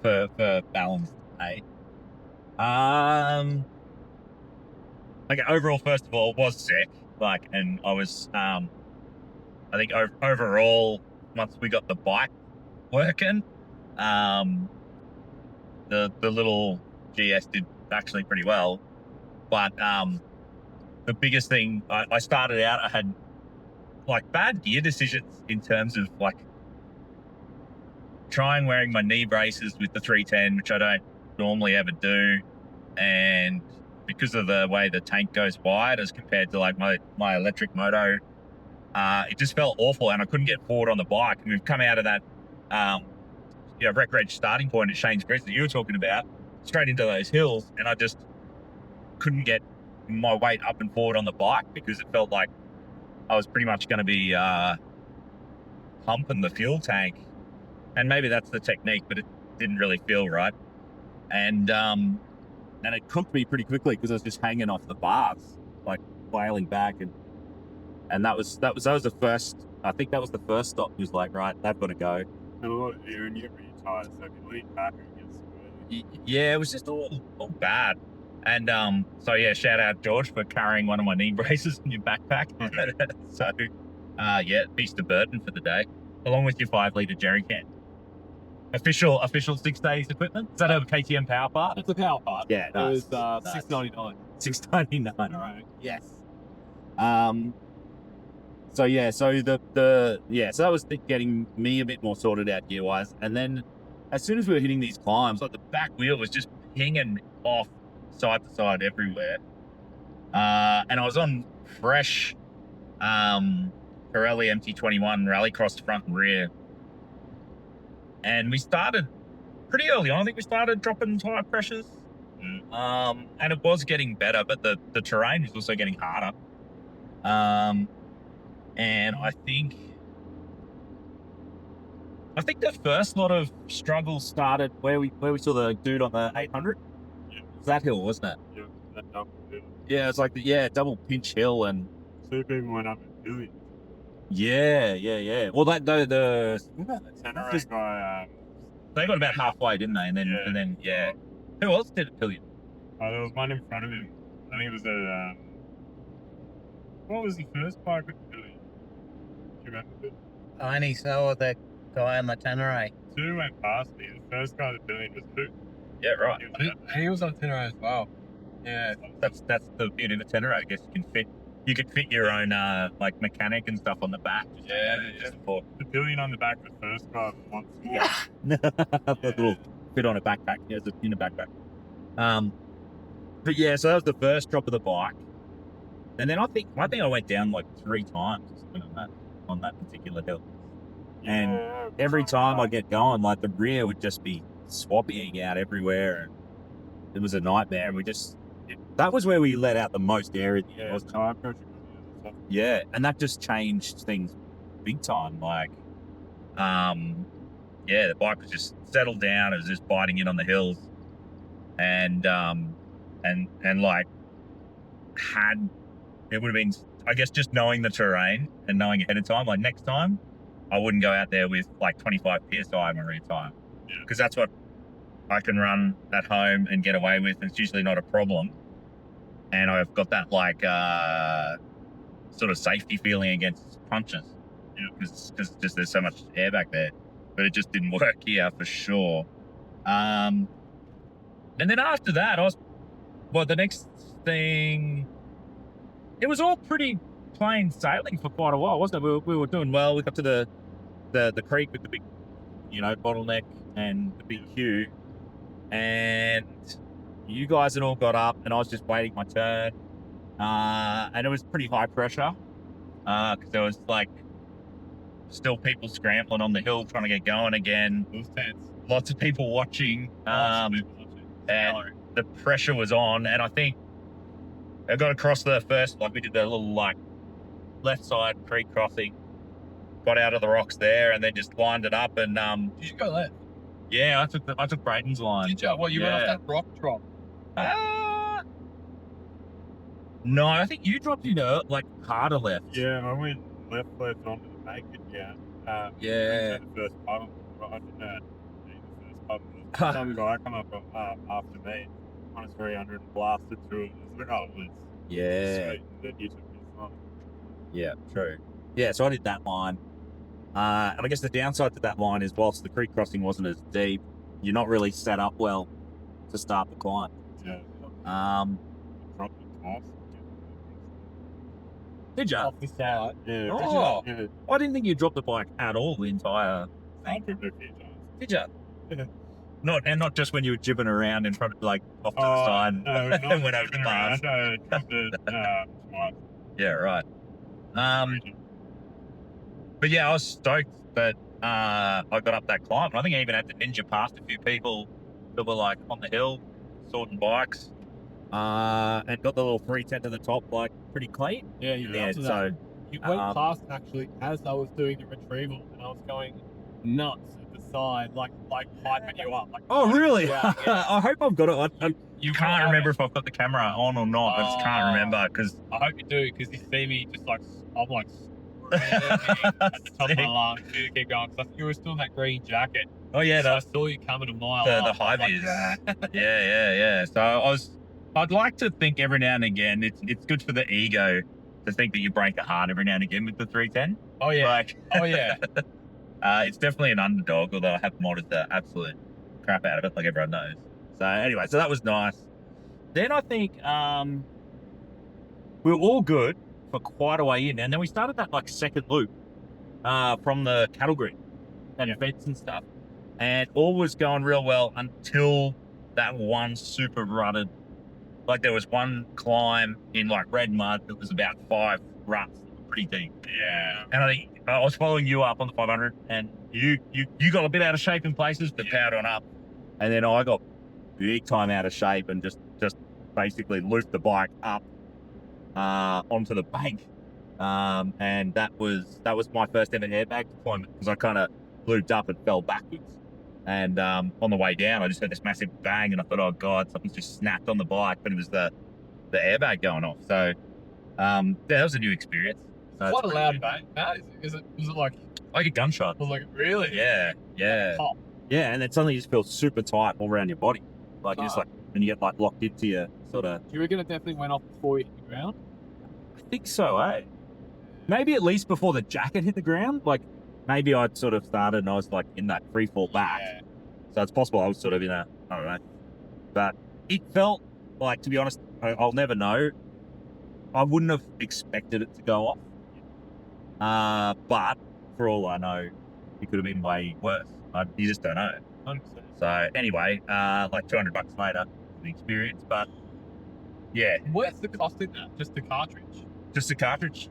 for Balance A. Okay, overall, first of all, was sick. Like, and I was, I think overall, once we got the bike working, the little GS did actually pretty well. But the biggest thing, I started out, I had like bad gear decisions in terms of like trying wearing my knee braces with the 310, which I don't normally ever do. And because of the way the tank goes wide as compared to like my electric moto, it just felt awful and I couldn't get forward on the bike. And we've come out of that, Rec Reg starting point at Shane's Crest that you were talking about, straight into those hills, and I just couldn't get my weight up and forward on the bike because it felt like I was pretty much going to be pumping the fuel tank. And maybe that's the technique, but it didn't really feel right. And it cooked me pretty quickly because I was just hanging off the bars, like flailing back, and that was the first. I think that was the first stop. It was like, right, they've got to go. And a lot of air in you, tires, so if you lean back, it gets squirrely. Yeah, it was just all bad. And so yeah, shout out George for carrying one of my knee braces in your backpack. So yeah, beast of burden for the day, along with your 5-litre jerry can. Official 6 days equipment. Is that a KTM power part? That's the power part. Yeah, It nice. was Nice. $6.99. $6.99. All right. Yes. So yeah, so so that was getting me a bit more sorted out gear wise, and then as soon as we were hitting these climbs, like the back wheel was just pinging off side to side everywhere, and I was on fresh Pirelli MT21 Rallycross front and rear, and we started pretty early on. I think we started dropping tire pressures. And it was getting better, but the terrain was also getting harder. And I think the first lot of struggles started where we saw the dude on the 800. Yeah. It was that hill, wasn't it? Yeah, that double hill. Yeah, it's like double pinch hill, and 2 people went up in billions. yeah. Well, the Tenerife guy, they got about halfway, didn't they? And then who else did it pillion? there was one in front of him. I think it was a, what was the first bike with the billion? Do you remember? I only saw the guy on the Tenerife. 2 went past me. The first guy with the billion was Poop. Yeah, right. He was on Tenerife as well. Yeah. That's the beauty of a tenor. I guess you can fit your own like mechanic and stuff on the back. Just for The billion on the back, the first guy once. a little fit on a backpack. Yeah, it's in a backpack. But yeah, so that was the first drop of the bike, and then I think I went down like 3 times or something on that particular hill. And every time I get going, like the rear would just be swapping out everywhere, and it was a nightmare. And that was where we let out the most air in the Yeah, air. it was tire pressure. Yeah, and that just changed things big time. Like, the bike was just settled down. It was just biting in on the hills, and like it would have been, I guess, just knowing the terrain and knowing ahead of time. Like next time, I wouldn't go out there with like 25 psi on my rear tire, because that's what I can run at home and get away with. It's usually not a problem, and I've got that like sort of safety feeling against punches, because just there's so much air back there. But it just didn't work here for sure. And then after that, the next thing, it was all pretty plain sailing for quite a while, wasn't it? We were doing well. We got to the creek with the big, bottleneck and the big queue, and you guys had all got up, and I was just waiting my turn. And it was pretty high pressure, because there was like still people scrambling on the hill trying to get going again. It was tense. Lots of people watching, and the pressure was on. And I think I got across the first, like we did the little like left side creek crossing, got out of the rocks there, and then just lined it up. And Did you go left? yeah, I took Braden's line. Did you? What, you went off that rock drop? No, I think you dropped into like harder left. Yeah, I went left onto the bank and Yeah. The first puddle. I didn't know the first puddle. Some guy come up after me on his 300 and blasted through it. It was like, oh, it's Yeah. sweet. And then you took his line. Yeah, true. Yeah, so I did that line. And I guess the downside to that line is whilst the creek crossing wasn't as deep, you're not really set up well to start the climb. Yeah. Dropped it twice. Did you? Off this side. Yeah. Oh. Yeah. I didn't think you dropped the bike at all the entire I thing. dropped it a few times. Did you? Yeah. Not just when you were jibbing around in front of, like, off to the side No, and went over the turning bars. around, I dropped it twice. Yeah, right. But yeah, I was stoked that I got up that climb. And I think I even had to ninja past a few people that were like on the hill, sorting bikes, and got the little 310 to the top like pretty clean. Yeah, you Yeah, after that. so You went past actually as I was doing the retrieval, and I was going nuts at the side, like hyping you up. Like, oh really? Yeah, yeah. I hope I've got it. I You can't will remember have if I've got the camera on or not. I just can't Oh. remember because I hope you do, because you see me just like I'm like at the top of Sick. my lungs. I need to keep going because I think you were still in that green jacket. Oh yeah, So I the, saw you coming a mile the up. high I was vis. like, Yeah. So I'd like to think every now and again it's good for the ego to think that you break a heart every now and again with the 310. oh yeah, Like, oh yeah. it's definitely an underdog, although I have modded the absolute crap out of it, like everyone knows. So anyway, so that was nice. Then I think we were all good for quite a way in, and then we started that like second loop from the cattle grid and fence and stuff, and all was going real well until that one super rutted. Like there was one climb in like red mud that was about 5 ruts, pretty deep. Yeah. And I think I was following you up on the 500, and you got a bit out of shape in places, but powered on up. And then I got big time out of shape and just basically looped the bike up onto the bank. And that was my first ever airbag deployment because I kind of looped up and fell backwards. And on the way down, I just heard this massive bang, and I thought, oh god, something's just snapped on the bike, but it was the airbag going off. So yeah, that was a new experience. So What a it's loud pretty bang. Was it like a gunshot. was like really? Yeah. Pop. Yeah, and then suddenly you just feel super tight all around your body. Like you just Oh. like, and you get like locked into your sort of. Do you reckon it definitely went off before you hit the ground? I think so, eh? Maybe at least before the jacket hit the ground. Like maybe I'd sort of started and I was like in that free fall back. Yeah. So it's possible I was sort of in a, I don't know. But it felt like, to be honest, I'll never know. I wouldn't have expected it to go off. But for all I know, it could have been way worse. You just don't know. 100%. So anyway, like $200 later, the experience. But yeah, What's the cost in that? Just the cartridge? just a cartridge.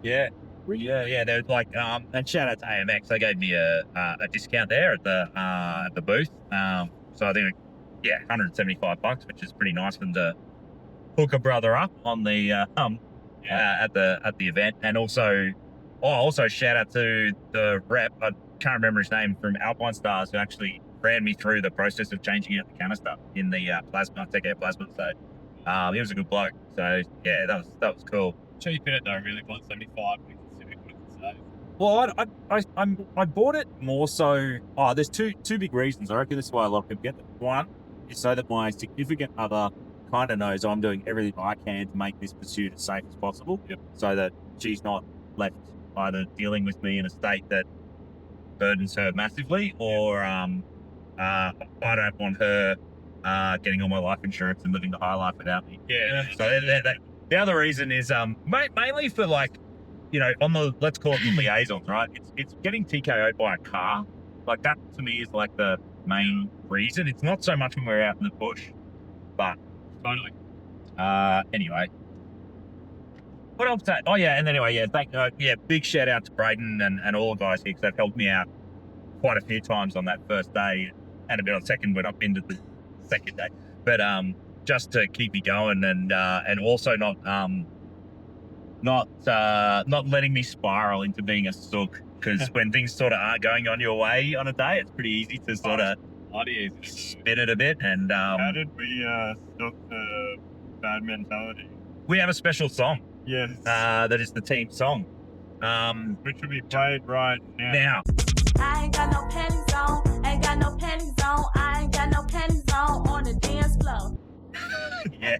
Yeah. Really? Yeah. They were like, and shout out to AMX. They gave me a discount there at the booth. So I think, yeah, $175, which is pretty nice for them to hook a brother up on the at the event. And also shout out to the rep. I can't remember his name, from Alpine Stars, who actually ran me through the process of changing out the canister in the plasma, Tech Air plasma. So he was a good bloke. So yeah, that was cool. Cheap in it though, really. 175 when you consider what it can save. Well, I bought it more so. Oh, there's two big reasons. I reckon this is why a lot of people get it. One is so that my significant other kind of knows I'm doing everything I can to make this pursuit as safe as possible. Yep. So that she's not left Either dealing with me in a state that burdens her massively, or I don't want her getting all my life insurance and living the high life without me. Yeah. So the other reason is mainly for, like, you know, on the, let's call it the liaisons, right? It's getting TKO'd by a car. Like, that to me is like the main reason. It's not so much when we're out in the bush, but Totally. anyway. What else? Oh yeah, and anyway, yeah, big shout out to Braden and all the guys here, because they've helped me out quite a few times on that first day, and a bit on second when I've been to the second day. But just to keep me going, and also not letting me spiral into being a sook, because when things sort of aren't going on your way on a day, it's pretty easy to sort of Bloody easy. spin it a bit. And How did we stop the bad mentality? we have a special song Yes. that is the team song. Which will be played right now. Now, I ain't got no panties on, ain't got no panties on, I ain't got no panties on the dance floor. yes.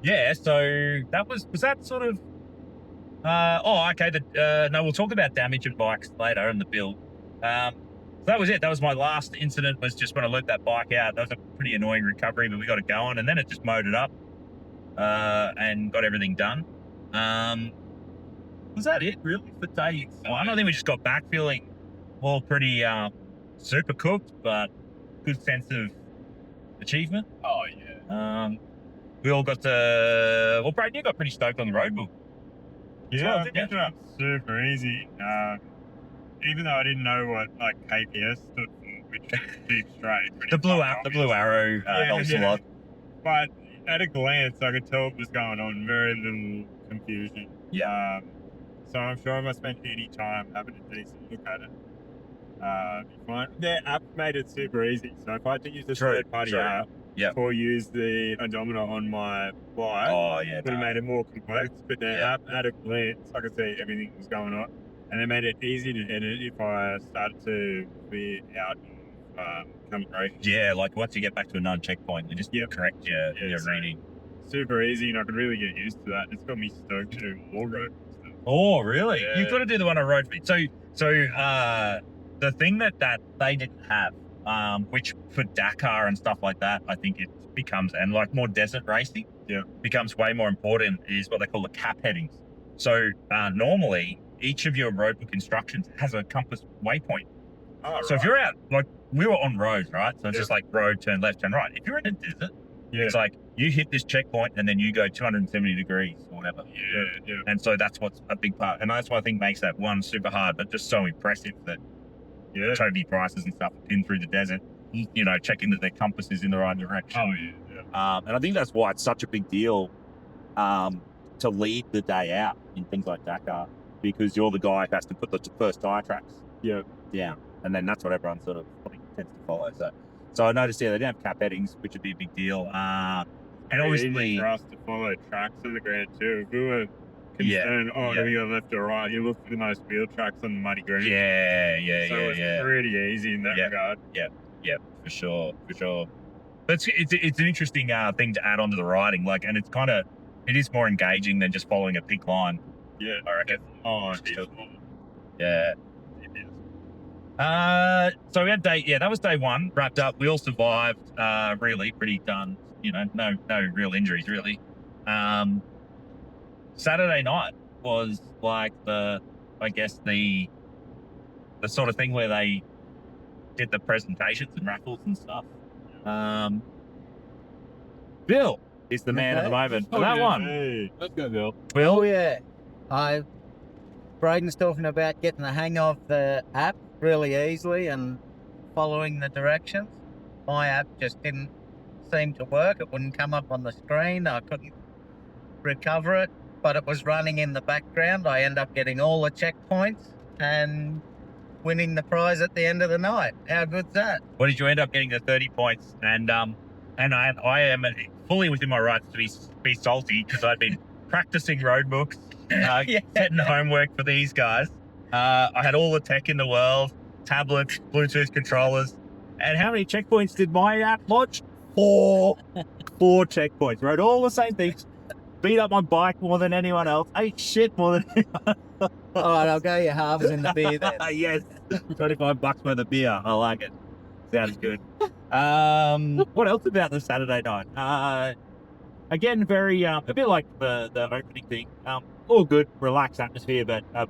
Yeah, so that was that sort of okay, no, we'll talk about damage and bikes later in the build. So that was it. That was my last incident, was just when I looped that bike out. That was a pretty annoying recovery, but we got it going, and then it just mowed it up and got everything done. Was that it really for day one? I think we just got back feeling all pretty super cooked, but good sense of achievement. Oh yeah. We all got to, well, Brad, you got pretty stoked on the road book. Yeah, I didn't picked it up super easy. Even though I didn't know what like KPS stood for, which is deep straight. but The it's blue, not the blue arrow helps a lot. But at a glance, I could tell what was going on. Very little confusion. Yeah. So I'm sure if I spent any time having a decent look at it, be fine. Their app made it super easy. So if I had to use a True, third-party true. app, Yeah. Or use the odometer on my bike. Oh yeah. Would have made it more complex, but the Yeah. app at a glance, I could see everything that was going on, and it made it easy to edit if I started to be out of calibration. Yeah, like once you get back to a non-checkpoint, you just correct your so reading. Super easy, and I could really get used to that. It's got me stoked to do more road stuff. Oh, really? Yeah. You've got to do the one on road. So the thing that they didn't have, which for Dakar and stuff like that, I think it becomes, and like more desert racing, becomes way more important, is what they call the cap headings. So normally each of your roadbook instructions has a compass waypoint. Oh, So if you're out, like we were on roads, right? So it's just like road, turn left, turn right. If you're in a desert, it's like you hit this checkpoint and then you go 270 degrees or whatever. Yeah. And so that's what's a big part. And that's what I think makes that one super hard, but just so impressive that Toby Prices and stuff have been through the desert, you know, checking that their compass is in the right direction. Oh, yeah. And I think that's why it's such a big deal to lead the day out in things like Dakar, because you're the guy who has to put the first tire tracks down. And then that's what everyone sort of probably tends to follow. So I noticed, they didn't have cap headings, which would be a big deal. And obviously, easy for us to follow tracks on the ground too. If we were concerned, do we go left or right? You look for the most wheel tracks on the muddy ground. So it's pretty easy in that regard. Yeah, for sure. But it's an interesting thing to add onto the riding, like, and it is more engaging than just following a pink line. Yeah, I reckon. Oh, it is. Yeah. So we had that was day one, wrapped up. We all survived, really pretty done, you know, no real injuries really. Saturday night was like the sort of thing where they did the presentations and raffles and stuff. Bill is the man at the moment for that one. Hey. Let's go, Bill. Bill? Oh yeah, Braden's talking about getting the hang of the app really easily and following the directions. My app just didn't seem to work. It wouldn't come up on the screen. I couldn't recover it, but it was running in the background. I end up getting all the checkpoints and winning the prize at the end of the night. How good's that? What did you end up getting? The 30 points, and I am fully within my rights to be salty because I'd been practicing road books, getting homework for these guys. I had all the tech in the world, tablets, Bluetooth controllers. And how many checkpoints did my app lodge? 4 checkpoints. Rode all the same things. Beat up my bike more than anyone else. Ate shit more than anyone else. All right, I'll go your halves in the beer then. Yes. $25 worth of beer. I like it. Sounds good. What else about the Saturday night? Again, very a bit like the opening thing. All good, relaxed atmosphere, but a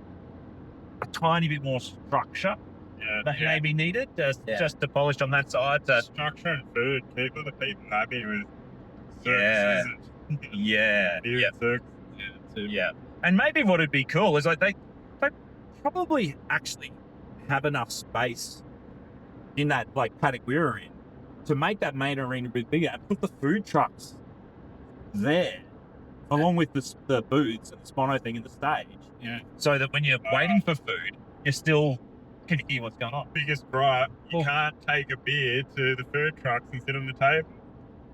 tiny bit more structure that may be needed just to polish on that side. Structure and food. Keep the people happy with Yeah. services. Yeah. And maybe what would be cool is like they probably actually have enough space in that like paddock we were in to make that main arena a bit bigger and put the food trucks there along with the booths and the spono thing in the stage. Yeah. So that when you're waiting for food, you still can hear what's going on. Biggest gripe, you can't take a beer to the food trucks and sit on the table.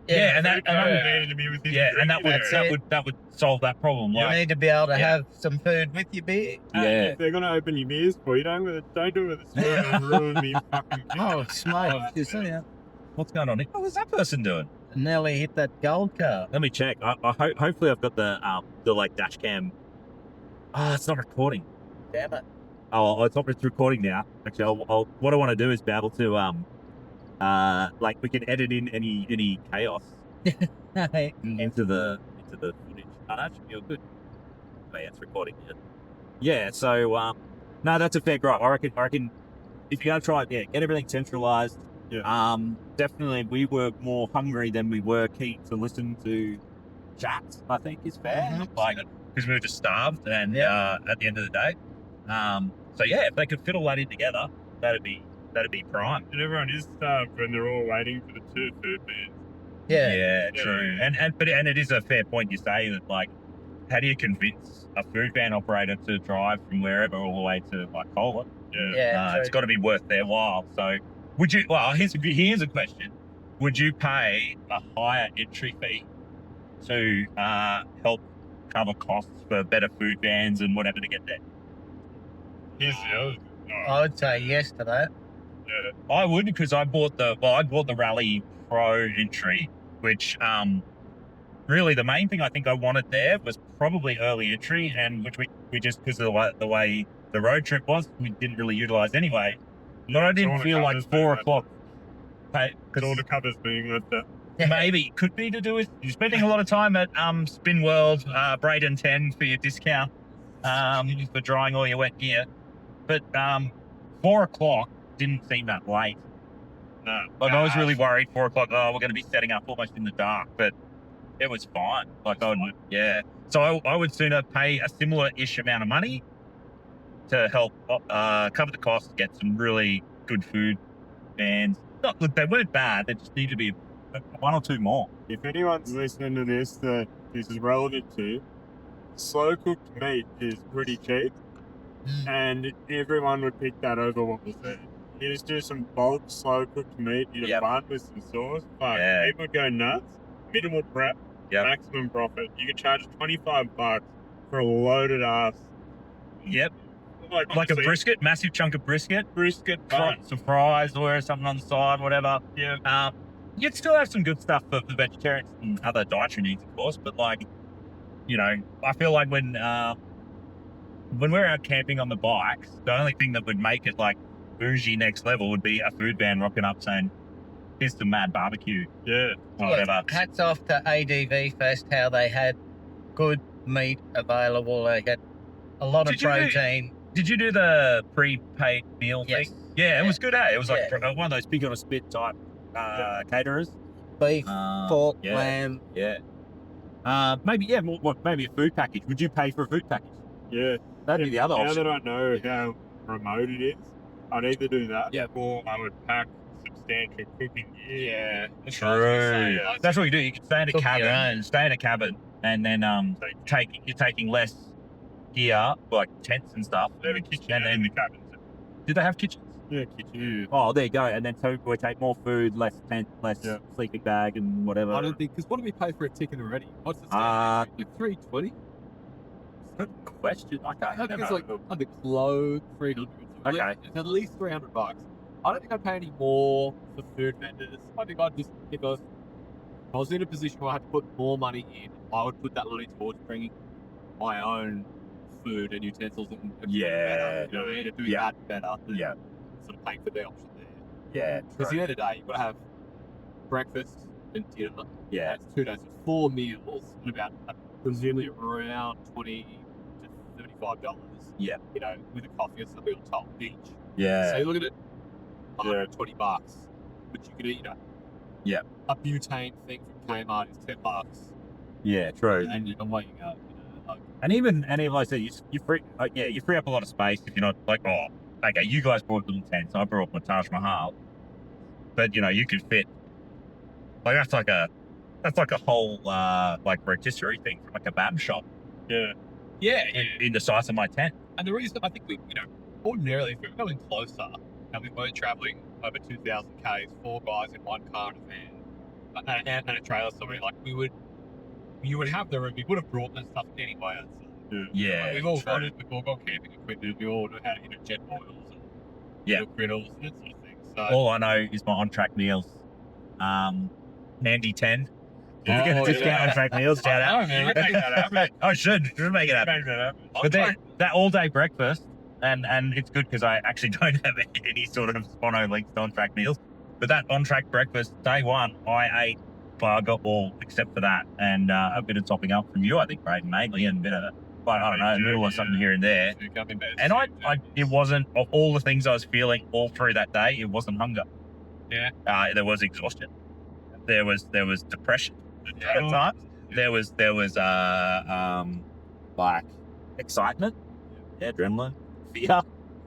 And that would solve that problem. You need to be able to have some food with your beer. If they're gonna open your beers for you, don't do it with a spoon and ruin me fucking beer. Oh, smoke. You see it? What's going on here? What was that person doing? Nearly hit that gold car. Let me check. Hopefully I've got the like dash cam. It's not recording. Damn it. Oh, it's not recording now. Actually, what I want to do is be able to like we can edit in any chaos into the footage. That should be all good. Oh, yeah, it's recording. Yeah. So no, that's a fair gripe. I reckon if you're gonna try it, get everything centralized. Yeah. Definitely, we were more hungry than we were keen to listen to chats. I think is fair. Mhm. Like, because we were just starved, and at the end of the day, so yeah, if they could fit all that in together, that'd be prime. And everyone is starved when they're all waiting for the 2 food beers. Yeah. True. And it is a fair point you say that, like, how do you convince a food van operator to drive from wherever all the way to Licola? Yeah. It's got to be worth their while. So would you? Well, here's a question: would you pay a higher entry fee to help cover costs for better food vans and whatever to get there? Here's the other. I would say yes to that. Yeah. I would, because I bought the Rally Pro entry, which really the main thing I think I wanted there was probably early entry, and which we just, because of the way the road trip was, we didn't really utilize anyway. But I didn't feel like 4 o'clock. Because all the covers being left out. Maybe it could be to do with you spending a lot of time at Spin World, Braden 10 for your discount, for drying all your wet gear. But 4 o'clock didn't seem that late. No. Like I was really worried 4 o'clock. Oh, we're going to be setting up almost in the dark, but it was fine. Like yeah. So I would sooner pay a similar-ish amount of money to help cover the costs, get some really good food vans. Look, they weren't bad. They just need to be 1 or 2 more. If anyone's listening to this that this is relevant to, slow cooked meat is pretty cheap, and everyone would pick that over what was there. You just do some bulk slow cooked meat in a bun with some sauce. Fuck, people would go nuts. Minimal prep, maximum profit. You could charge $25 for a loaded ass. Yep. Like a brisket, massive chunk of brisket, some fries or something on the side, whatever. Yeah. You'd still have some good stuff for vegetarians and other dietary needs, of course. But like, you know, I feel like when we're out camping on the bikes, the only thing that would make it like bougie next level would be a food van rocking up saying, "Here's some mad barbecue." Yeah. Or whatever. Hats off to ADV Fest, how they had good meat available. They had a lot of protein. Did you do the prepaid meal Yes. thing? Yeah, it was good, eh? It was like one of those big on a spit type caterers. Beef, pork, yeah, lamb. Yeah. Maybe maybe a food package. Would you pay for a food package? Yeah. That'd be the other now option. that I know how remote it is, I'd either do that or I would pack substantial cooking gear. Yeah. True. That's what you do. You can stay in a Cook your cabin. own. Stay in a cabin, and then you're taking less gear, like tents and stuff. They have a kitchen and in then the cabins. did they have kitchens? Yeah, kitchen. Oh, there you go. And then so we take more food, less tent, less sleeping bag, and whatever. I don't think, because what do we pay for a ticket already? What's the like $320? Question. I I can't think it's like on the low 300s. Okay. It's at least $300. I don't think I'd pay any more for food vendors. I think I'd just, if I was in a position where I had to put more money in, I would put that money towards bringing my own food and utensils and better, you know what I mean? To do that better than sort of paying for the option there. Yeah. Because at the end of the day, you've got to have breakfast and dinner. Yeah. It's 2 days with 4 meals and about presumably around $20 to $35. Yeah. You know, with a coffee or something on top each. Yeah. So you look at it, $120, which you could eat, you know. Yeah. A butane thing from Kmart is $10. Yeah. True. And you know where you go. And even like I said, you free up a lot of space if you're not like, oh, okay, you guys brought little tents, I brought my Taj Mahal, but you know you could fit like that's like a whole like rotisserie thing from like a kebab shop. Yeah. In the size of my tent. And the reason I think we, you know, ordinarily if we were going closer and we weren't traveling over 2,000 Ks, 4 guys in one car and a van and a trailer somewhere, like you would have we would have brought that stuff anyway. Yeah. Like, we've all got camping equipment. We all know how to, jet oils and griddles and that sort of thing. So All I know is my on-track meals. Handy 10. Did you get a discount on-track meals? Shout out. I should make it happen. But that all-day breakfast, and it's good because I actually don't have any sort of Spono links to on-track meals. But that on-track breakfast, day one, I ate. I got all except for that, and a bit of topping up from you, I think, Braden, mainly, and a bit of, I don't know, a little or something here and there. And it wasn't, of all the things I was feeling all through that day, it wasn't hunger. Yeah. There was exhaustion. There was depression at times. There was like excitement, adrenaline, fear.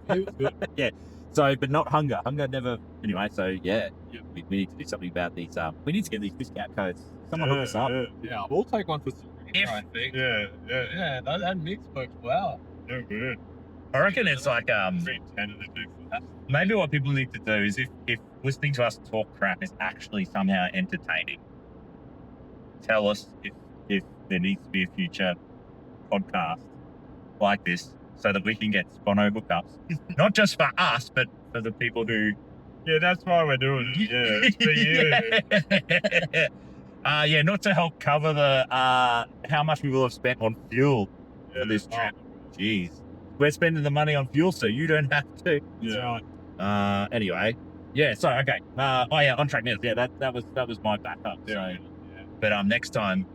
It was good. Yeah. So, but not hunger. Hunger never. Anyway, so we need to do something about these. We need to get these discount codes. Someone hook us up. Yeah, we'll take one for some. I think. Yeah. Yeah, that mix works well. Yeah, good. I reckon it's like Pretty tentative for that. maybe what people need to do is if listening to us talk crap is actually somehow entertaining, tell us if there needs to be a future podcast like this so that we can get Spono hookups. Not just for us, but for the people who Yeah, that's why we're doing it. Yeah, it's for you. yeah, not to help cover the how much we will have spent on fuel for this trip. Jeez. We're spending the money on fuel so you don't have to. Yeah. Anyway. Yeah, so okay. On track now. Yeah, that was my backup. So Yeah. but next time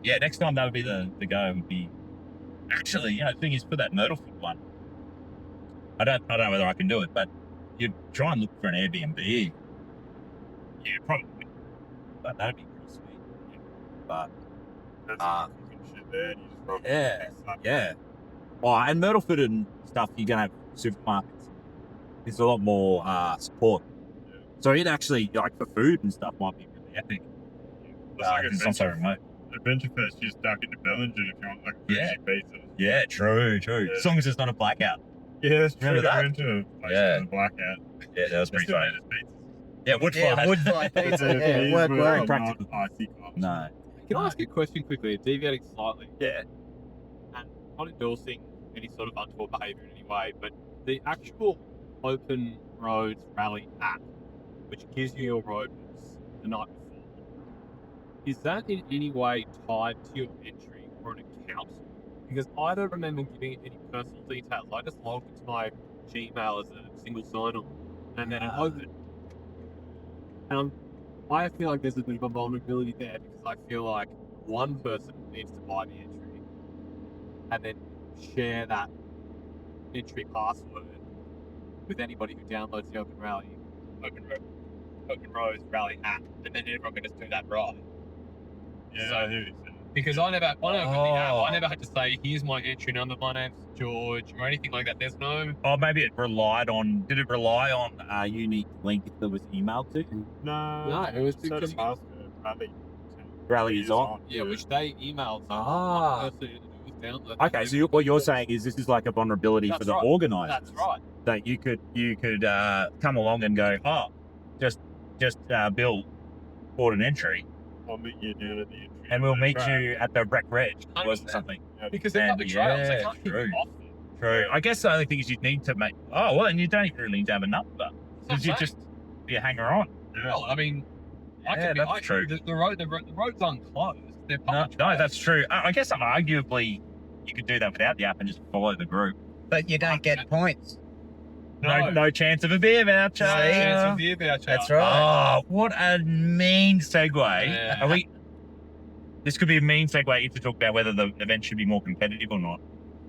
that would be the go would be actually, the thing is for that Myrtlefoot one. I don't know whether I can do it, but you'd try and look for an Airbnb. Yeah, probably. But that'd be pretty sweet. Yeah. But That's cooking shit there. And you just roll yeah. Oh, and Myrtlefoot and stuff, you're gonna have supermarkets. There's a lot more support. Yeah. So it actually, like for food and stuff, might be really epic. It's like It's not so remote. Adventure Fest, you just duck into Bellinger if you want like a Yeah. pizza. Yeah, true. Yeah. As long as it's not a blackout. Yeah, that's true. Remember I that? went to a place Yeah. with a blackout. Yeah, that was They pretty still funny. made us pizzas. Yeah, wood fire. wood fire pizza. Yeah, These worked were well. not Practical. icy cups. No. Can I ask you a question quickly, deviating slightly? Yeah. And not endorsing any sort of untoward behaviour in any way, but the actual Open Roads Rally app, which gives you your road books the night before, is that in any way tied to your entry or an account? Because I don't remember giving it any personal details. I just logged into my Gmail as a single sign-on and then it opened. And I feel like there's a bit of a vulnerability there because I feel like one person needs to buy the entry and then share that entry password with anybody who downloads the Open Roads Rally app, and then everyone can just do that ride. Yeah, So- I hear you saying. Because I never opened the app. Oh. I never had to say, "Here's my entry number. My name's George," or anything like that. There's no. Oh, maybe it relied on. Did it rely on a unique link that was emailed to? No, it was so because- the password Rally. Rally is on. Yeah, which they emailed. Ah. One person who was downloading. Okay, so what you're saying is this is like a vulnerability That's for the right. organisers. That's right. That you could come along and go, just Bill bought an entry, I'll meet you down at the entry. and we'll meet Right. you at the Breck Reg or 100%. something. Yeah. Because they're And public trails. They yeah, can't keep true. you off them. True. I guess the only thing is you need to make. Oh well, and you don't even really need to have a number because you just be a hanger on. Well, I mean, I Yeah, can be, that's true. The road's unclosed. They're No, public no, trails. that's true. I guess arguably you could do that without the app and just follow the group. But you don't get points. No chance of a beer voucher. No chance of beer voucher. That's right. Oh, what a mean segue. Yeah. Are we? This could be a mean segue into talk about whether the event should be more competitive or not.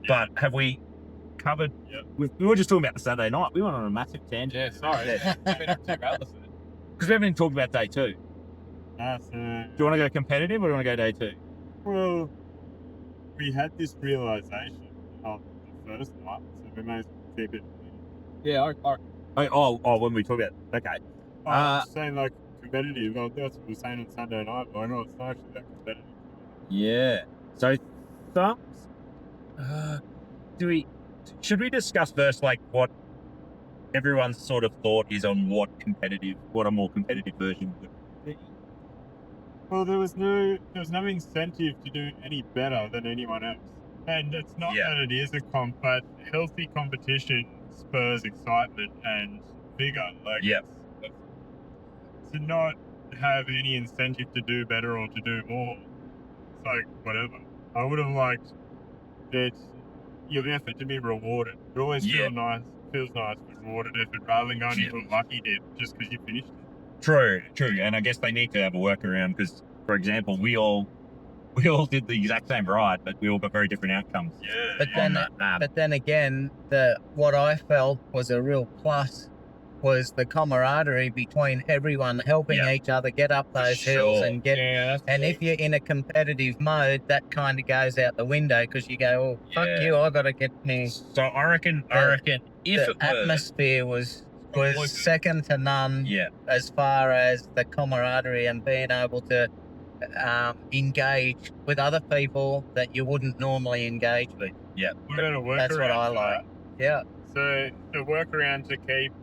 But have we covered? Yep. We were just talking about the Saturday night. We went on a massive tangent. Yeah, sorry. I've been too reckless with it. Because we haven't even talked about day two. So, Do you want to go competitive or do you want to go day two? well, we had this realization of the first night, so we may as well keep it. Yeah, When we talk about okay. I was saying like competitive. Well, that's what we were saying on Sunday night. But I know it's not actually that competitive. Yeah. So thumbs. Should we discuss first like what everyone's sort of thought is on what a more competitive version would be? Well, there was no incentive to do any better than anyone else, and it's not Yeah. that it is a comp, but healthy competition spurs excitement and vigor. Like, Yep. to not have any incentive to do better or to do more, it's like whatever. I would have liked that your effort to be rewarded. It always feels nice to be rewarded effort rather than going into a lucky dip just because you finished it. True. And I guess they need to have a workaround because, for example, we all did the exact same ride, but we all got very different outcomes. Yeah. But on then, that app. but then again, what I felt was a real plus was the camaraderie between everyone helping Yeah. each other get up those hills Sure. and get. Yeah, that's And if you're in a competitive mode, that kind of goes out the window because you go, "Oh, fuck Yeah. you! I got to get me." So I reckon The if it were, atmosphere was Completely. second to none yeah, as far as the camaraderie and being able to engage with other people that you wouldn't normally engage with. What about a workaround? That's what I for like. that? Yeah. So the workaround to keep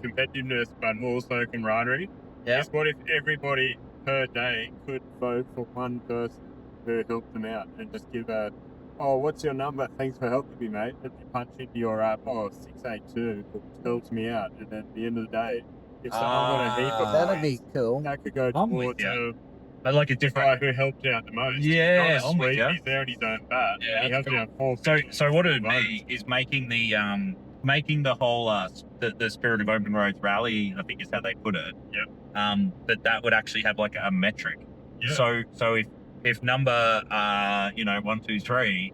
competitiveness but also camaraderie Yeah. is what if everybody per day could vote for one person who helped them out and just give a, oh, what's your number? Thanks for helping me, mate. And you punch into your app, oh, 682 helps me out. And then at the end of the day, if someone got a heap of That'd points, be cool. that could go I'm with towards you. a But like a guy different. who helped out the most. Yeah, Not a I'm with sweep, you. he's there on his own bat. Yeah, he has that's to have four So people. so what it would Votes. be is making the whole the spirit of open roads rally. I think is how they put it. Yep. That would actually have like a metric. Yeah. So if number 1, 2, 3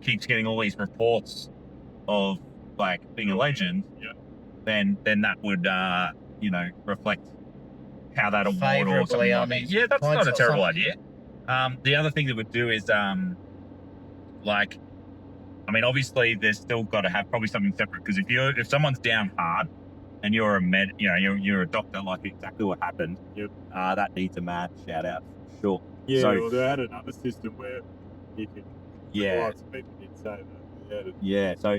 keeps getting all these reports of like being a legend, Yeah. then that would reflect how that award or Favourably, something I like mean, that. Yeah, that's points not a or terrible something. idea. The other thing that would do is obviously there's still got to have probably something separate, because if someone's down hard and you're a med, you're a doctor, like exactly what happened. Yep. That needs a mad shout out for sure. Yeah, So- well, they had another system where you could. Yeah. Lots of people did say that. Yeah, so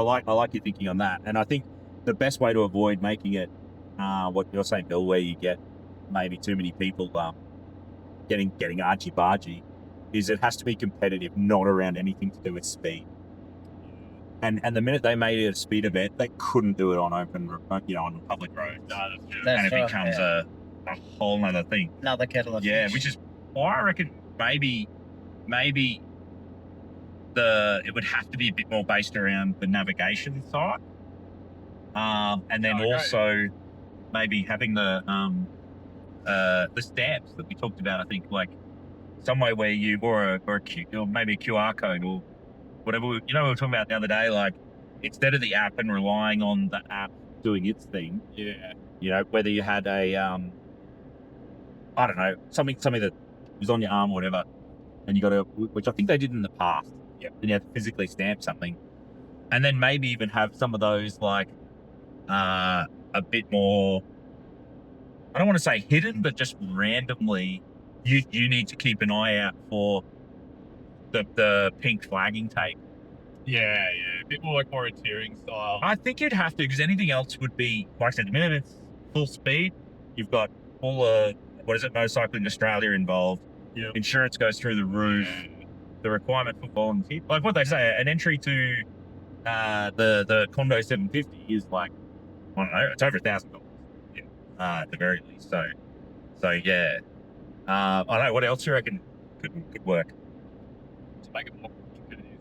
I like your thinking on that, and I think the best way to avoid making it what you're saying, Bill, where you get maybe too many people getting argy-bargy, is it has to be competitive, not around anything to do with speed. And the minute they made it a speed event, they couldn't do it on on public roads. That's And it right, becomes yeah. a whole other thing. Another kettle of Yeah, fish. which is why I reckon maybe it would have to be a bit more based around the navigation side, and then I agree. also maybe having the stamps that we talked about. I think like some way where you or maybe a QR code or whatever. We were talking about the other day, like instead of the app and relying on the app doing its thing. Yeah. Whether you had a I don't know, something that was on your arm or whatever, and you got to, which I think they did in the past. Yeah. And you have to physically stamp something, and then maybe even have some of those like a bit more. I don't want to say hidden, but just randomly, you need to keep an eye out for the pink flagging tape. Yeah, a bit more like orienteering style. I think you'd have to, because anything else would be, like I said, the minute it's full speed, you've got all Motorcycling Australia involved. Yep. Insurance goes through the roof. The requirement for volunteer, like what they say, an entry to the Condo 750 is like, I don't know, it's over $1,000. At the very least. So yeah. I don't know, what else you reckon could work? To make it more competitive.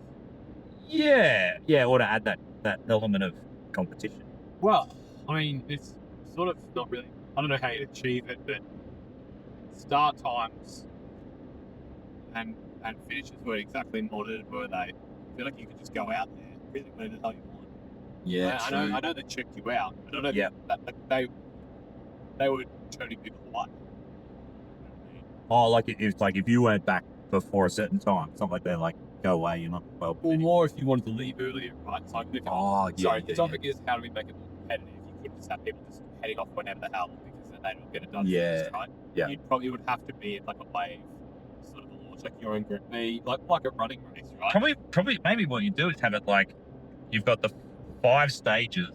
Yeah, or to add that element of competition. Well, I mean, it's sort of not really. I don't know how you achieve it, but start times and finishes were exactly monitored, were they? I feel like you could just go out there really whenever the hell you want. Yeah, I know they checked you out. I don't know. Yeah. They were turning people away. Oh, like if you went back before a certain time, something like that, like go away, you're not well. Or more if you wanted to leave earlier, right? So if sorry, the topic is how do we make it more competitive? You couldn't just have people just heading off whenever the hell because then they don't get it done. Yeah. First, right? Yeah. You probably would have to be like a wave, sort of a launch, like your own group, like a running race, right? Probably maybe what you do is have it like you've got the 5 stages,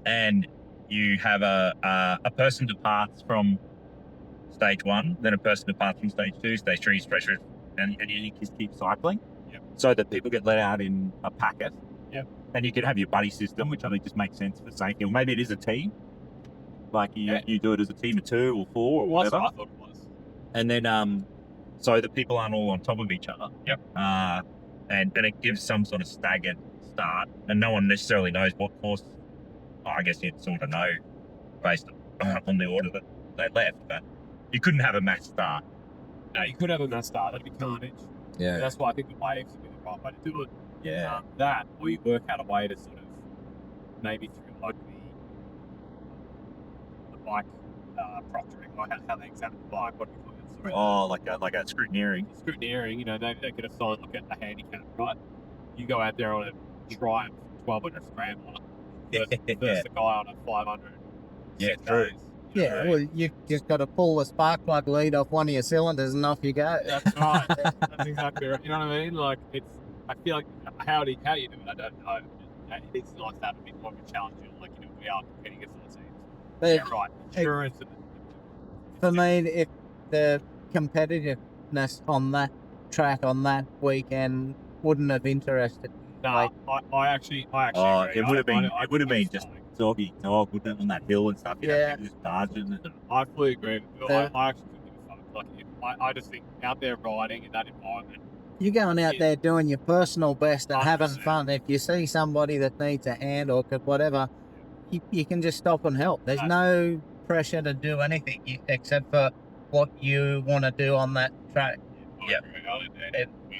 and you have a person departs from stage 1, then a person departs from stage 2, stage 3, and you just keep cycling. Yep. So that people get let out in a packet. Yep. And you could have your buddy system, which I think just makes sense for safety. Or maybe it is a team. Like you do it as a team of 2 or 4 or Well, that's whatever. what I thought it was. And then so that people aren't all on top of each other. Yep. And it gives some sort of staggered start, and no one necessarily knows what course. I guess you'd sort of know based on the order that they left, but you couldn't have a mass start. No, you could have a mass start. That'd be carnage. Yeah. That's why I think the waves would be the right way to do it. Yeah. That, or you work out a way to sort of maybe through like the bike proctoring, like how they examine the bike. What do we call it? Sorry. Oh, like a scrutineering. Scrutineering, they could assign like a handicap, right? You go out there on a Triumph 1200 scrambler versus the guy on a 500. Yeah, true. Yeah, well, you just got to pull the spark plug lead off one of your cylinders and off you go. That's right. That's exactly right. You know what I mean? Like I feel like how do you do it? I don't know. It's nice to have a bit more of a challenge. Like we are competing against other teams. But Yeah, right. Insurance. for me, if the competitiveness on that track on that weekend wouldn't have interested me. No, I actually. Oh, agree. it would have been. I It would have been think just it's doggy dog, wouldn't it, on that hill and stuff? You know, Yeah. people just barging and I fully agree with Bill. Yeah. I actually think it was fun. Like, I just think out there riding in that environment. You're going out there doing your personal best and having 100%. fun. If you see somebody that needs a hand or whatever, you can just stop and help. There's no pressure to do anything except for what you want to do on that track. Yeah.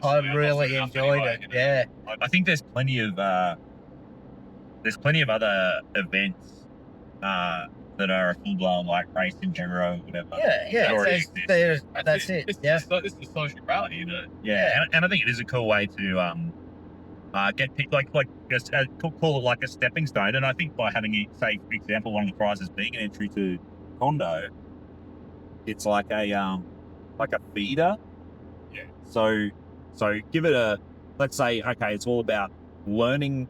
I really enjoyed it. Yeah. I think there's plenty of other events that are a full blown like race enduro, whatever. Yeah. That already exist. That's it. Yeah. This is the social rally, you know. Yeah, and I think it is a cool way to get people like just call it like a stepping stone. And I think by having, say, for example, one of the prizes being an entry to Condo, it's like a feeder. Yeah. So give it a, let's say, okay, it's all about learning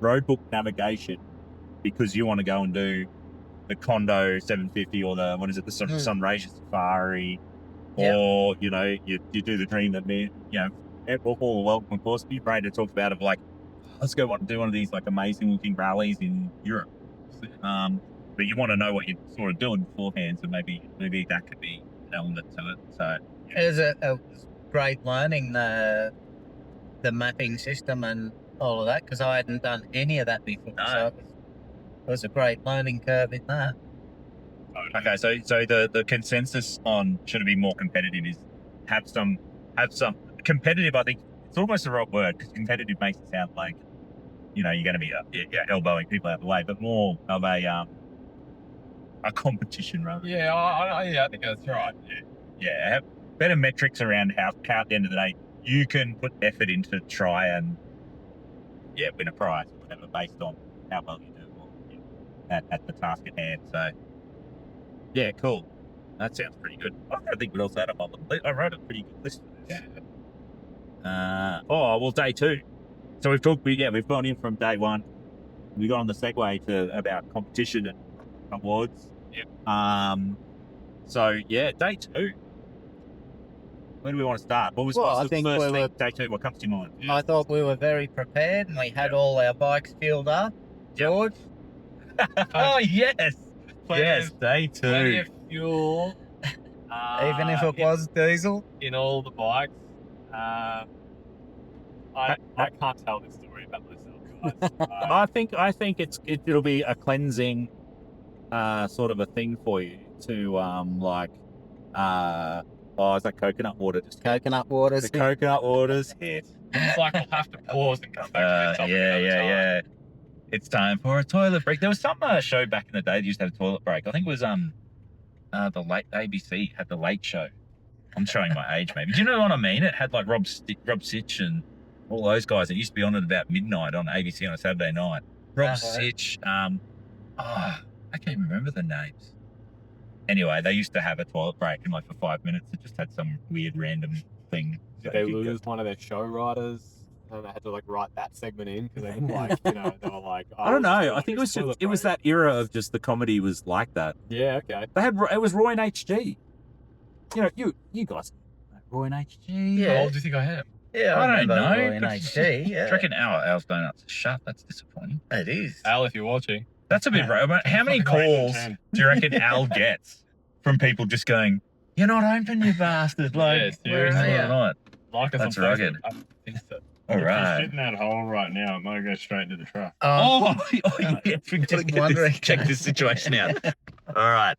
roadbook navigation because you want to go and do the Condo 750 or the, what is it, the Sunraysia Safari, or, you know, you do the dream that, you know, all the welcome course. You're ready to talk about it, like, let's go do one of these like amazing looking rallies in Europe. But you want to know what you're sort of doing beforehand, so maybe that could be an element to it. So It was great learning the mapping system and all of that because I hadn't done any of that before. No. So it was a great learning curve in that. okay, so the consensus on should it be more competitive is have some competitive. I think it's almost the right word because competitive makes it sound like, you know, you're going to be elbowing people out of the way, but more of a competition rather. Yeah, I think that's right. Yeah, have better metrics around how at the end of the day you can put effort into try and win a prize or whatever based on how well you do or, at the task at hand. So yeah, cool. That sounds pretty good. I don't think what else I had on the list. I wrote a pretty good list for this. Well, day 2. So we've gone in from day 1. We got on the segue to about competition and awards. Yep. So yeah, day 2. Where do we want to start? What's I the think first we thing, were- day 2? What comes to your mind? I thought we were very prepared and we had all our bikes filled up. George? Oh yes, Plenty day Plenty 2. of fuel. Even if it was diesel? in all the bikes. I can't tell this story about myself, guys. I think it'll be a cleansing sort of a thing for you to is that coconut water? Just Coconut waters. the coconut waters hit. It's like I'll have to pause and come back to this topic another time. Yeah. It's time for a toilet break. There was some show back in the day that used to have a toilet break. I think it was the late ABC had the Late Show. I'm showing my age, maybe. Do you know what I mean? It had like Rob Sitch and all those guys. It used to be on at about midnight on ABC on a Saturday night. Rob Sitch. I can't even remember the names. Anyway, they used to have a toilet break and like for 5 minutes it just had some weird random thing. Did they lose one of their show writers? And they had to like write that segment in because they were like, they were like, I don't know. I think it was that era of just the comedy was like that. Yeah, okay. It was Roy and HG. You know, you guys, Roy and HG. Yeah. How old do you think I am? Yeah, I don't remember know. Roy and HG, Do you reckon Al's donuts are shut? That's disappointing. It is. Al, if you're watching. That's a bit right. How many calls do you reckon Al gets from people just going, "You're not open, you bastard"? Like, Yeah, where seriously. are you? Not? Like us That's on Facebook. rugged. I think so. All If you right. shit in that hole right now, it might go straight into the truck. Oh, yeah. We gotta Just wondering. check this situation out. All right.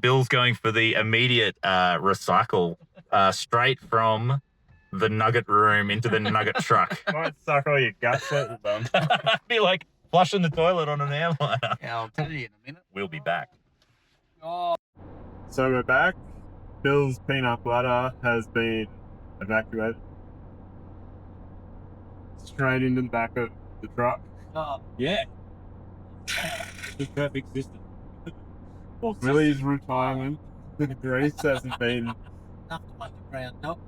Bill's going for the immediate recycle straight from the nugget room into the nugget truck. Might suck all your guts out the bum. I'd be like flushing the toilet on an airliner. Yeah, I'll tell you in a minute. We'll be back. Oh, So we're back. Bill's peanut butter has been evacuated. Straight into the back of the truck. Yeah. The perfect system. Willie's retirement. Grease hasn't been. Enough to make the ground. Nope.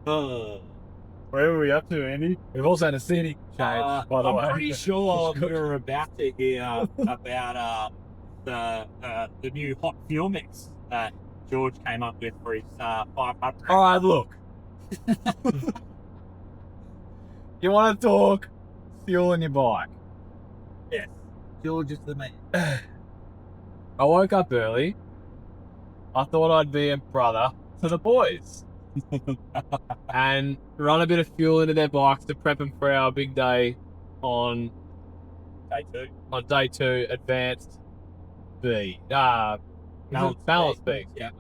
Oh. Where were we up to, Andy? We've also had a scenic change, by the way. I'm pretty sure we were about to hear about the new hot fuel mix that George came up with for his 500. All right, look. You want to talk fuel in your bike? Yes. George is the man. I woke up early. I thought I'd be a brother to the boys and run a bit of fuel into their bikes to prep them for our big day on Day 2. on day 2, advanced B. Balance B. Yeah.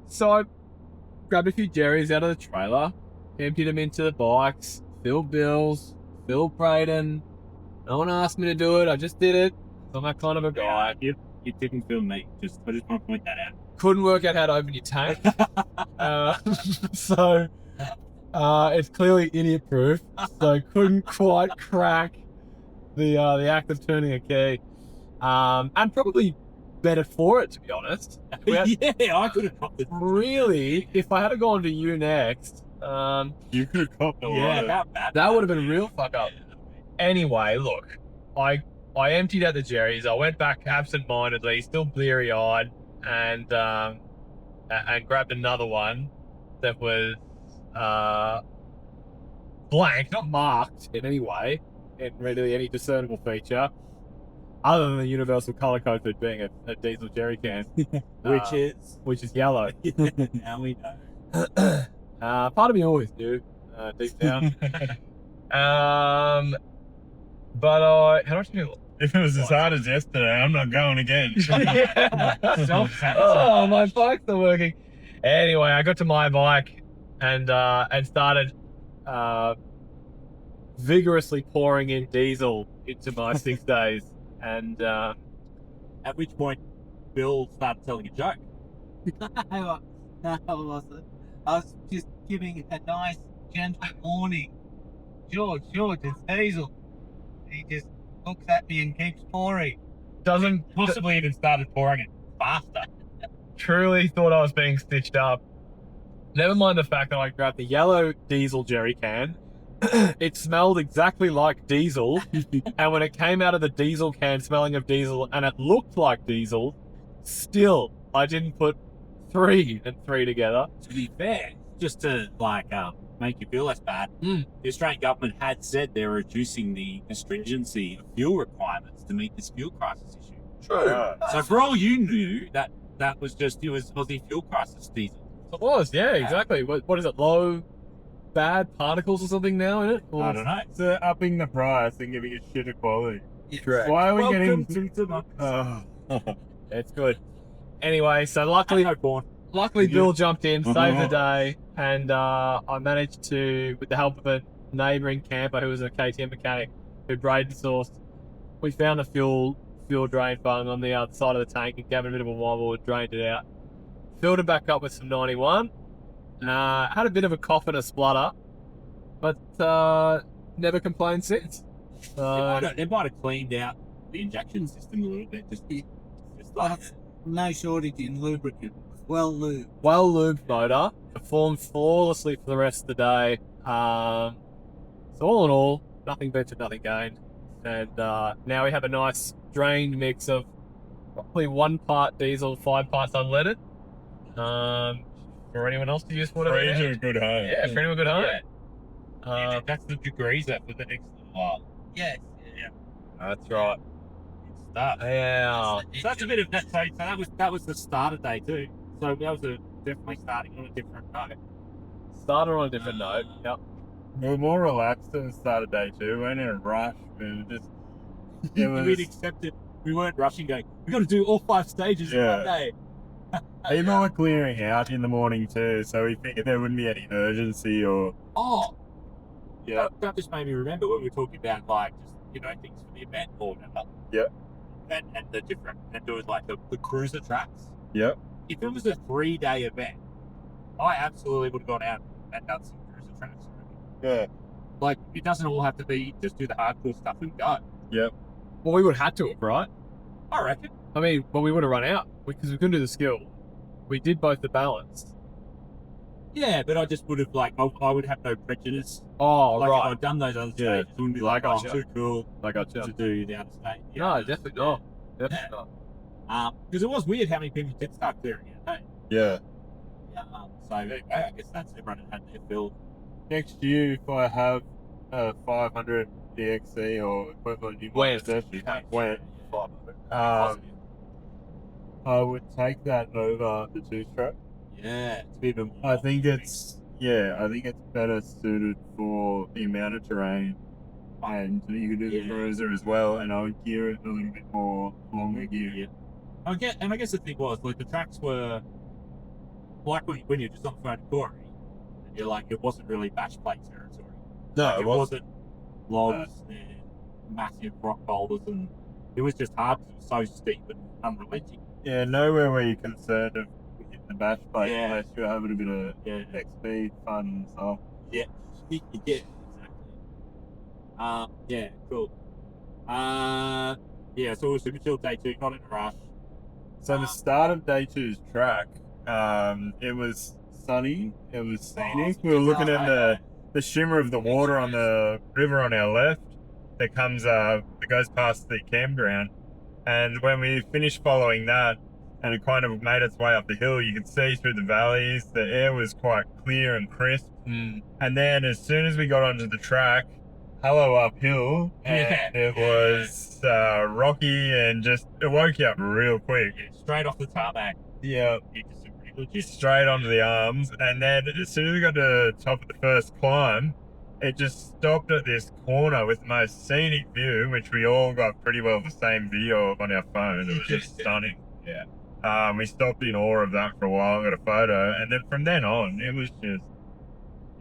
So I grabbed a few Jerry's out of the trailer, emptied them into the bikes, filled Bill's, filled Braden. No one asked me to do it. I just did it. I'm that kind of a guy. You didn't feel me. I just want to point that out. Couldn't work out how to open your tank. So it's clearly idiot proof. So couldn't quite crack the act of turning a key. And probably better for it, to be honest. Yeah, I could have copped it. Really, if I had gone to you next, You could have copped a lot. Yeah, of- about that. that would have been a real fuck up. Anyway, look, I emptied out the Jerry's. I went back absent-mindedly, still bleary-eyed, and grabbed another one that was blank, not marked in any way, in really any discernible feature, other than the universal color code for it being a diesel jerry can, which is yellow. Now we know. Part of me always do, deep down. But how much do If it was as hard as yesterday, I'm not going again. Oh, my bike's not working. Anyway, I got to my bike and started vigorously pouring in diesel into my 6 days. And At which point, Bill started telling a joke. No, I wasn't. I was just giving a nice, gentle warning. George, it's Hazel. He just looks at me and keeps pouring. doesn't Possibly even started pouring it faster. truly thought I was being stitched up. Never mind the fact that I grabbed the yellow diesel jerry can. It smelled exactly like diesel, and when it came out of the diesel can smelling of diesel and it looked like diesel, still I didn't put 3 and 3 together. To be fair, just to make you feel less bad, the Australian government had said they're reducing the stringency of fuel requirements to meet this fuel crisis issue. True. So for all you knew, that was just it was Aussie fuel crisis diesel. It was, yeah, exactly. What is it? Low bad particles or something now in it? Or I don't know. It's upping the price and giving it shitter quality. Correct. Why are we Welcome getting... to democracy. It's good. Anyway, so luckily Yeah. Bill jumped in, saved the day, and I managed to, with the help of a neighbouring camper who was a KTM mechanic who Braden sourced, we found a fuel drain bung on the other side of the tank and gave it a bit of a wobble and drained it out. Filled it back up with some 91. Had a bit of a cough and a splutter, but never complained since. They might have cleaned out the injection system a little bit. Just like No shortage in lubricant. Well lubed. Well lubed motor, performed flawlessly for the rest of the day. So all in all, nothing ventured, nothing gained. And now we have a nice drained mix of roughly 1 part diesel, 5 parts unleaded. For anyone else to use whatever. Freeze are a good home. Yeah, for anyone good home. Yeah. That's the degreaser for the next little while. Yes. That's right. Good stuff. Yeah. So that's a bit of that. So that was the start of day 2. So that was definitely starting on a different note. Started on a different note. Yep. We were more relaxed at the start of day 2. We weren't in a rush. We were just... It was... We'd accepted. We weren't rushing, going, we got to do all 5 stages in Yeah. one day. People were clearing out in the morning too, so we figured there wouldn't be any urgency or... Oh, Yeah. that just made me remember when we were talking about things for the event or whatever. Yep. And the different, and there was the cruiser tracks. Yep. If it was a 3-day event, I absolutely would have gone out and done some cruiser tracks already. Yeah. It doesn't all have to be just do the hardcore stuff and go. Yep. Well, we would have had to have, right? I reckon. I mean, well, we would have run out because we couldn't do the skill. We did both the balance. Yeah, but I just would have I would have no prejudice. Oh, Like right. if I'd done those other Yeah. stages, it wouldn't be like, oh, Gotcha. too cool I got to do the other stage. No, definitely not. Definitely not. Because it was weird how many people did start clearing it. Hey? Yeah. So I guess that's everyone had their fill. Next year, if I have a 500 DXC or equivalent, you When? when I would take that over the two-stroke. Yeah, it's a bit more. I think it's better suited for the amount of terrain, and you could do the cruiser as well. And I would gear it a little bit more longer gear. Yeah. I guess the thing was like the tracks were like when you're just on the phone to Corey, and you're like it wasn't really batch plate territory. No, Like, it it wasn't. wasn't logs and massive rock boulders, and it was just hard because it was so steep and unrelenting. Yeah, nowhere were you concerned of hitting the bash plate Yeah. unless you're having a bit of XP fun and stuff. Yeah, exactly. Yeah, cool. Yeah, so it was super chill day 2, not in a rush. So the start of day 2's track, it was sunny, it was scenic. We were looking at the shimmer of the water on the river on our left that goes past the campground. And when we finished following that, and it kind of made its way up the hill, you could see through the valleys, the air was quite clear and crisp. And then as soon as we got onto the track, hello uphill, and it was rocky and just, it woke you up real quick. Straight off the tarmac. Yeah, Legit. straight onto the arms. And then as soon as we got to the top of the first climb, it just stopped at this corner with the most scenic view, which we all got pretty well the same video of on our phone. It was just stunning. Yeah. We stopped in awe of that for a while, got a photo, and then from then on, it was just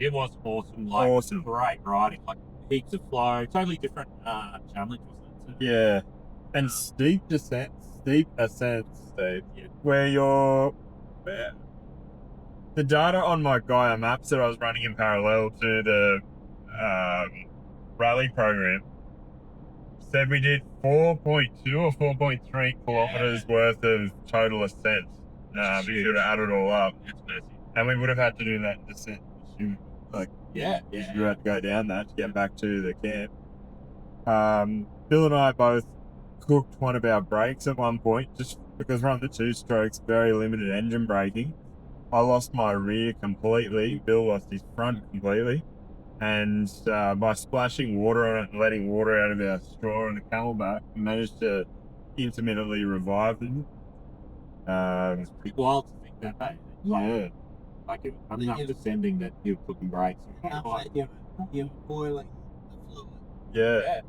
It was awesome. Like, Awesome. Great riding. Like, heaps of flow. Totally different challenge, wasn't it? yeah. And steep descents, steep ascents, Yeah. where the data on my Gaia maps that I was running in parallel to the rally program said we did 4.2 or 4.3 kilometers worth of total ascent. Because we would have added it all up. It's massive. And we would have had to do that descent. Yeah. You had to go down that to get back to the camp. Bill and I both cooked one of our brakes at one point, just because we're on the 2-strokes, very limited engine braking. I lost my rear completely. Bill lost his front completely. And by splashing water on it and letting water out of our straw and the camelback, we managed to intermittently revive them. It's pretty wild to think that, hey? Yeah. Like, enough descending that you're cooking brakes. You're boiling the fluid. Yeah.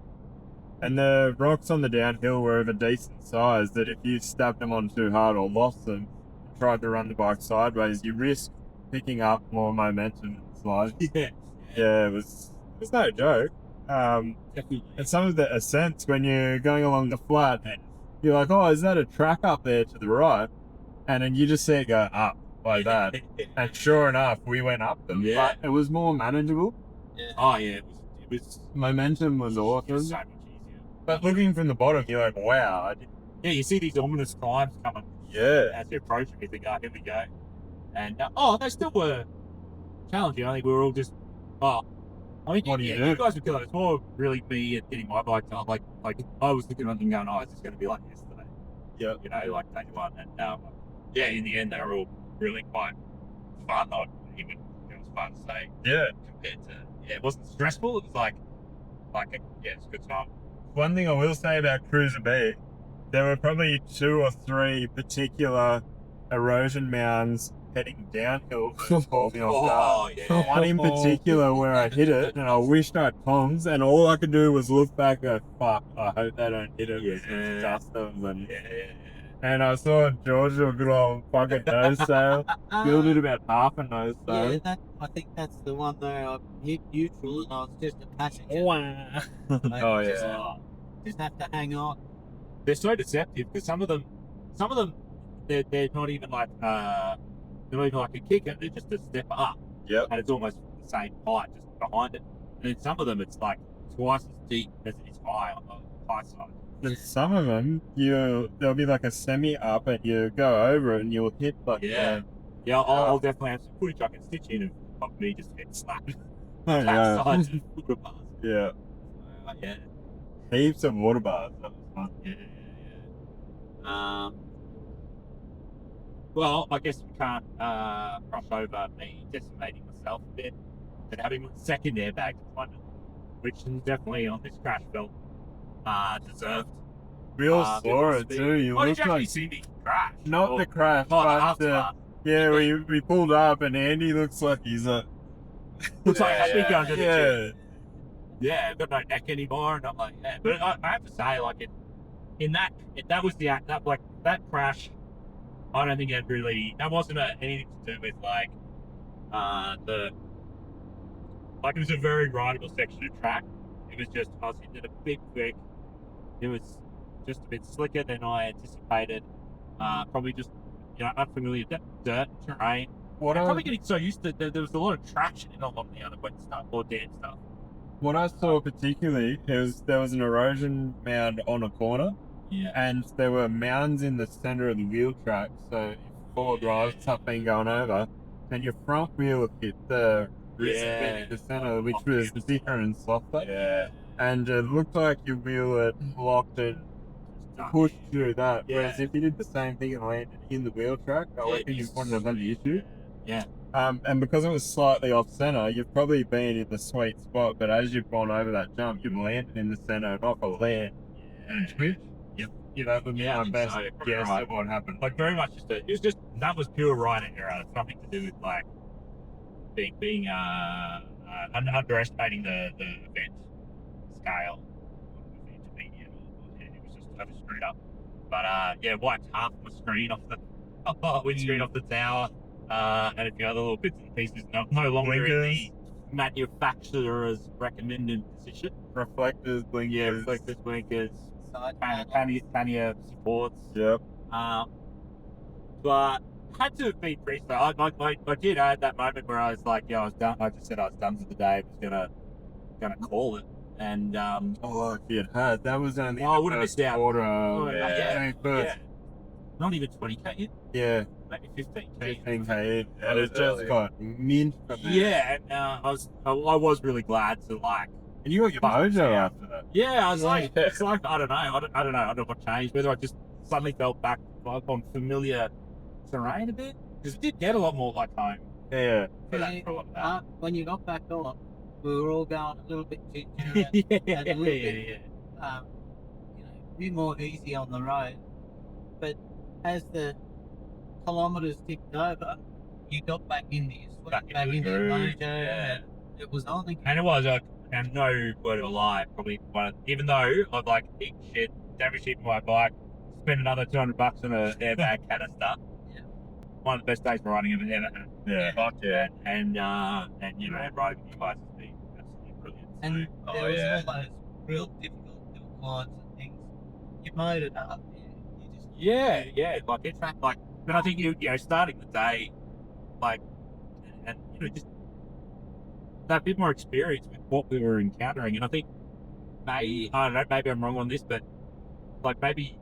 And the rocks on the downhill were of a decent size that if you stabbed them on too hard or lost them, and tried to run the bike sideways, you risk picking up more momentum and slide. Yeah, it was no joke. Definitely. And some of the ascents, when you're going along the flat, you're like, oh, is that a track up there to the right? And then you just see it go up like that. And sure enough, we went up them. Yeah. But it was more manageable. Oh, yeah. It was Momentum was awesome. so much easier. But looking from the bottom, you're like, wow. Yeah, you see these ominous climbs coming Yeah. as you approach them. You think, oh, here we go. And, they still were challenging. I think we were all just, I mean, What do you you do? guys were killing it. It's more really me and getting my bike done. Like I was looking around and going, oh, is this going to be like yesterday? Yeah. You know, like day one. And yeah, in the end, they were all really quite fun. It was fun to say. Yeah. Compared to, it wasn't stressful. It was like it's a good time. One thing I will say about Cruiser B, there were probably 2 or 3 particular erosion mounds heading downhill that caught me off guard. Yeah. One in particular where I hit it and I wished I'd tongs, and all I could do was look back and go, fuck, I hope they don't hit it. Yeah. Dust them. And, Yeah. and I saw George do a good old fucking nose sail. Bill did about half a nose sail. Yeah, I think that's the one there. I hit neutral and I was just a passenger. Oh, yeah. Just have to hang on. They're so deceptive because some of them, they're not even like a kicker. They're just a step up. Yep. And it's almost the same height, just behind it. And then some of them, it's like twice as deep as it is high on the high side. And some of them, there'll be like a semi up and you go over it and you'll hit like Yeah. Yeah, I'll definitely have some footage I can stitch in of me just head slapping Yeah. sides and water bars. Yeah. Yeah. Heaps of water bars. That was fun. Yeah. Well, I guess we can't brush over me decimating myself a bit and having my second airbag deployment, which is definitely on this crash felt deserved. We all saw it too. You Oh, did looked you actually like see me crash? not the crash, Oh, the but aftermath. yeah, we pulled up and Andy looks like he's a Looks like I've been going to the gym. yeah. I've got no neck anymore, and I'm like, yeah. But I have to say, like, that was the act, that crash. I don't think that wasn't anything to do with like it was a very rideable section of track. It was just I was hitting a big quick. It was just a bit slicker than I anticipated. Probably just unfamiliar dirt terrain. I'm probably getting so used to there was a lot of traction in a lot of the other wet stuff or damp stuff. What I saw particularly is there was an erosion mound on a corner. Yeah. And there were mounds in the center of the wheel track, so if four drives something going over, and your front wheel hit the bit in the center, which was thicker and softer. Yeah. And it looked like your wheel had locked and pushed through that. Whereas if you did the same thing and landed in the wheel track, I reckon you wouldn't have had the issue. Yeah. And because it was slightly off center, you've probably been in the sweet spot, but as you've gone over that jump, you've landed in the center and off a land. Yep. That would be my best guess right. at what happened. Like very much that was pure rider error. It's nothing to do with like being underestimating the event scale. Intermediate it was just I was screwed up. But wiped half my screen off the windscreen off the tower, and a few other little bits and pieces. No longer in the manufacturer's recommended position. Reflectors, blinkers. Blinkers. Side Pannier supports. Yep. But had to have been pretty slow. I did have that moment where I was like, I was done. I just said I was done for the day. I was gonna call it. And if you had, that was only I would have missed out. Quarter. Yeah. Not even 20k in. Yeah. Maybe 15k. 15k in, and it just got mint. Yeah, and I was really glad to like. And you got your mojo after that. Yeah, I was like, it's like I don't know. I don't know what changed. Whether I just suddenly felt back like on familiar terrain a bit, because it did get a lot more like home. Yeah. For a lot of that. When you got back on, we were all going a little bit ginger and a little bit, a bit more easy on the road. But as the kilometres ticked over, you got back into your swing, back into your mojo, and it was on again. And it was and no word of a lie, probably even though I'd like eat shit, damage shit my bike, spend another $200 on an airbag canister. Yeah. One of the best days for riding I've ever had. Yeah. Fuck yeah. And riding with you guys has been absolutely brilliant. And there was all those real difficult little climbs and things. You mowed it up. You just Like it's like, but I think you starting the day, like, and just that bit more experience with what we were encountering, and I think maybe I don't know, maybe I'm wrong on this, but like maybe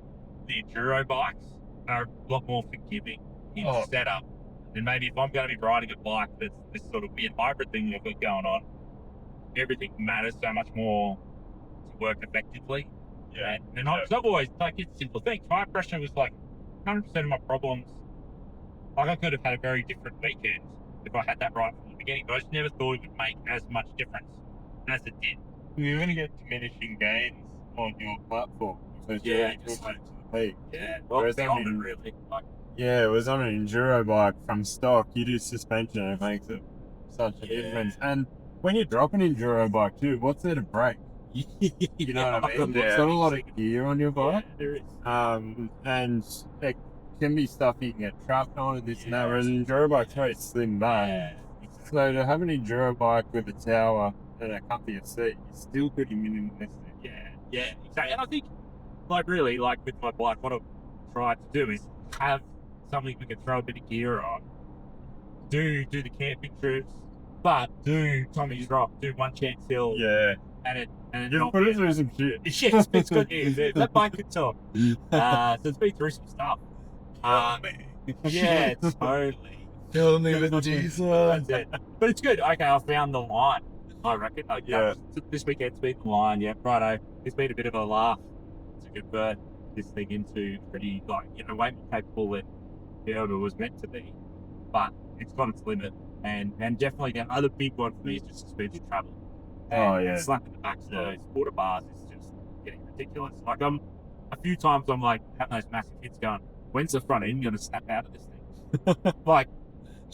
the enduro bikes are a lot more forgiving in setup, and maybe if I'm going to be riding a bike that's this sort of weird hybrid thing that we've got going on, everything matters so much more to work effectively. Yeah, and it's not always like it's simple things. Tire pressure was like 100% of my problems. Like I could have had a very different weekend if I had that right from the beginning, but I just never thought it would make as much difference as it did. You're going to get diminishing gains on your platform. So Just to the peak. Yeah, well, it's beyond it really. Like, Yeah, it was on an enduro bike from stock. You do suspension and it makes it such a difference. And when you drop an enduro bike too, what's there to break? You know what I mean? There's not a lot of gear on your bike. Yeah, there is. And it can be stuff you can get trapped on and this and that, whereas an enduro bike's very slim back. Yeah. So to have an enduro bike with a tower and a comfier seat is still pretty minimalistic. Yeah, exactly. And I think, like, really, like with my bike, what I've tried to do is have something we can throw a bit of gear on, do the camping trips, but do Tommy's Rock, do One Chance Hill, Yeah. and You put it through some shit. Yes, it's good. That bike could talk. So it's been through some stuff. Yeah, totally. Fill me with That's it. But it's good. Okay, I found the line. I reckon. This weekend's been the line. Yeah, righto. It's been a bit of a laugh to convert this thing into pretty, like, way more capable than it was meant to be. But it's got its limit. And definitely the other big one for me is just suspension travel. And slapping the backs of those quarter bars is just getting ridiculous. Like, a few times I'm like having those massive hits going, when's the front end going to snap out of this thing? Like,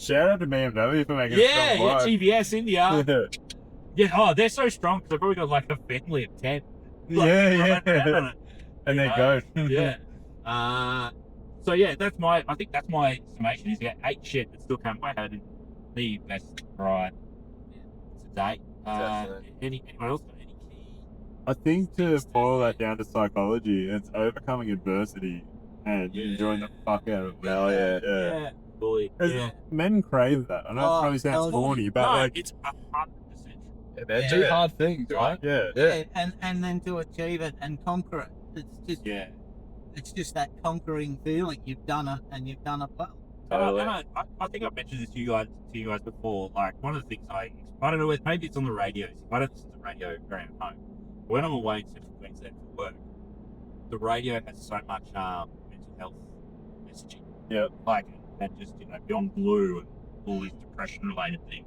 Shout out to BMW for making it strong work. GBS India. Yeah, they're so strong because they've probably got like a family of 10. Like, And they go. Yeah. So yeah, I think that's my summation is eight shit that still can't wait out in the best ride to date. Anyone else got any key? I think to boil that down to psychology, it's overcoming adversity and enjoying the fuck out of it. Yeah. Fully. Men crave that. I know it probably sounds corny, but like it's 100% true. They're two hard things, right? Yeah. And then to achieve it and conquer it. It's just that conquering feeling. You've done it and you've done it well. Totally. I think I've mentioned this to you guys before. Like, one of the things I don't know, maybe it's on the radio. I don't listen to the radio around home. When I'm away in Central Queensland for work, the radio has so much mental health messaging. Yeah. Like, and just, Beyond Blue and all these depression-related things.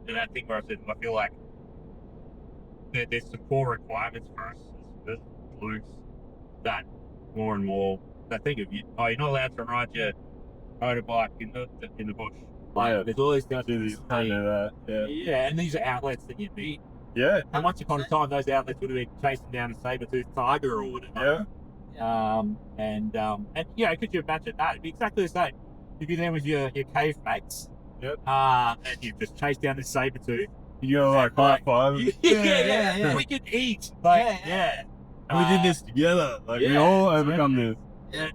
And that thing where I said, I feel like there's some core requirements for us as blues that more and more, I think of you're not allowed to ride your motorbike in the bush. Like, there's all these things. And these are outlets that you need. Yeah. And once upon a time, those outlets would have been chasing down a saber-toothed tiger or whatever. And could you imagine that? It'd be exactly the same. You'd be there with your cave mates. Yep. And you just chase down this saber-tooth. You go like high five. Yeah. We could eat. Like, And we did this together. Like, we all overcome this. Anyway,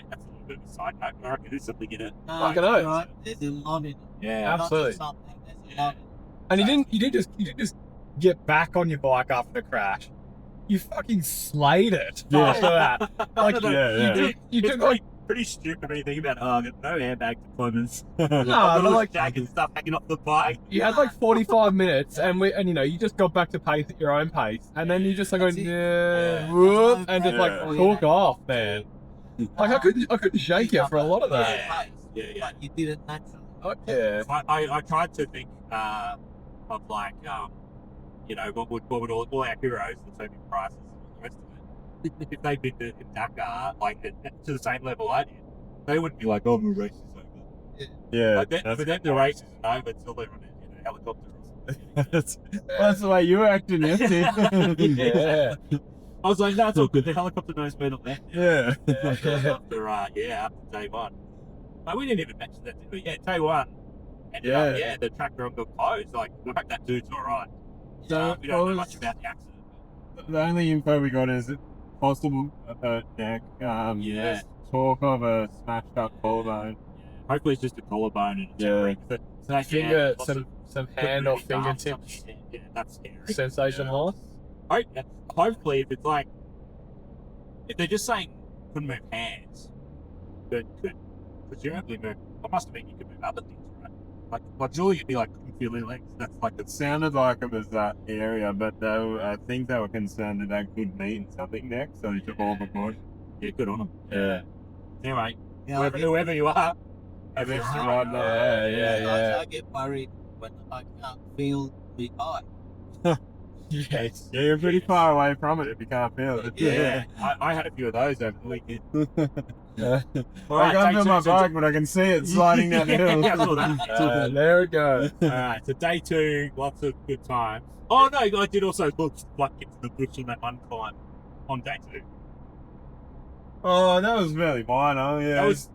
that's a little bit of a side note. I reckon there's something in it. Like I know. Right. There's a lot in it. Yeah, absolutely. Not just something. There's a lot in it. And you didn't just get back on your bike after the crash. You fucking slayed it after that. Like, you took like pretty stupid when you think about no airbag deployments. No, like jacket stuff hanging off the bike. You had like 45 minutes, and you just got back to pace at your own pace, and then you just like went whoop, and just like took off, man. Like I couldn't shake you for a lot of that. Yeah. You did it naturally. Yeah. I tried to think of like what would all our heroes, the Toby Prices and all the rest of it, if they'd been to Dakar like to the same level I did, they wouldn't be like, oh, the race is over. Yeah. But then the race isn't over until they're on a helicopter or something. That's the way you were acting yesterday. Yeah. I was like, no, it's all good. The helicopter knows where to land. Yeah. After day one. Like, we didn't even mention that, did we? Yeah, day one. And the track run got closed. Like, I hope that dude's alright. So, we don't know much about the accident. The only info we got is possible neck. There's talk of a smashed up collarbone. Hopefully it's just a collarbone and some hand or fingertips. Yeah, that's scary. Sensation loss. Hopefully, if it's like, if they're just saying couldn't move hands, but could presumably move. It must have been you could move other things, right? Like surely you'd be like couldn't feel their legs. That's like It sounded like it was that area, but I think they were concerned that could mean something next, so they took all the push. Yeah, good on them. Yeah. Anyway, whoever you are, I get worried when I can't feel the eye. Yes. Yeah, you're pretty far away from it if you can't feel it. Yeah. I had a few of those over the weekend. I can't feel my bike, but I can see it sliding down the hill. There it goes. Alright, so day 2, lots of good times. Oh no, I did also look like into the bush on that one climb on day 2. Oh, that was really minor, yeah. That was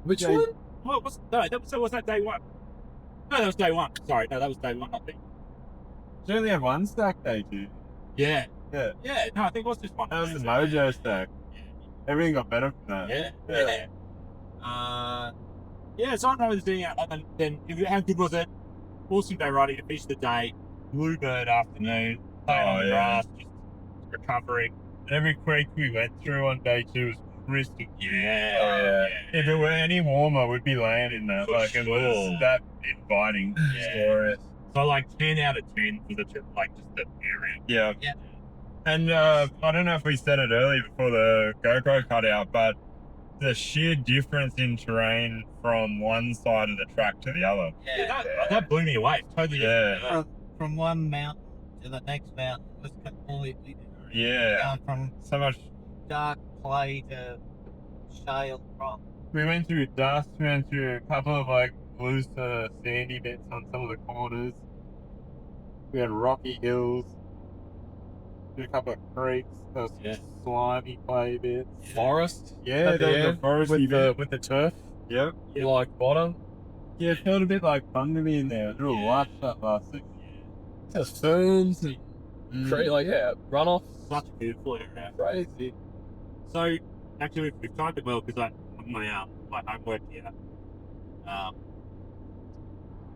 Which one? What was was that day 1? No, that was day 1. Sorry, no, that was day 1, I think. Did you only have one stack day, dude? Yeah. Yeah. Yeah, no, I think it was just one. That was the Mojo stack. Yeah. Everything got better from that. Yeah. So I don't know what doing it. And then how good was it? Awesome day riding to finish the day. Bluebird afternoon. Playing on the grass, just recovering. Every creek we went through on day 2 was crystal. Yeah. Oh, yeah. If it were any warmer, we'd be laying in that. Like, it was that inviting. Yeah. Glorious. So like 10 out of 10 for the trip, like just the area. Yeah. Yeah. And I don't know if we said it earlier before the GoPro cut out, but the sheer difference in terrain from one side of the track to the other. Yeah, that blew me away. Totally. Yeah. From one mountain to the next mountain was completely different. Yeah. From So much. dark clay to shale rock. We went through dust, we went through a couple of like loose sandy bits on some of the corners. We had rocky hills. A couple of creeks, those Yeah. slimy clay bits. Forest. Yeah, At the the end, foresty bit. with the turf. Yep. Like bottom. Yeah, it felt a bit like fun to me in there. It was real lush that last week. Just ferns and like runoff. Such a beautiful area. Crazy. So actually, we've timed it well because I my homework here.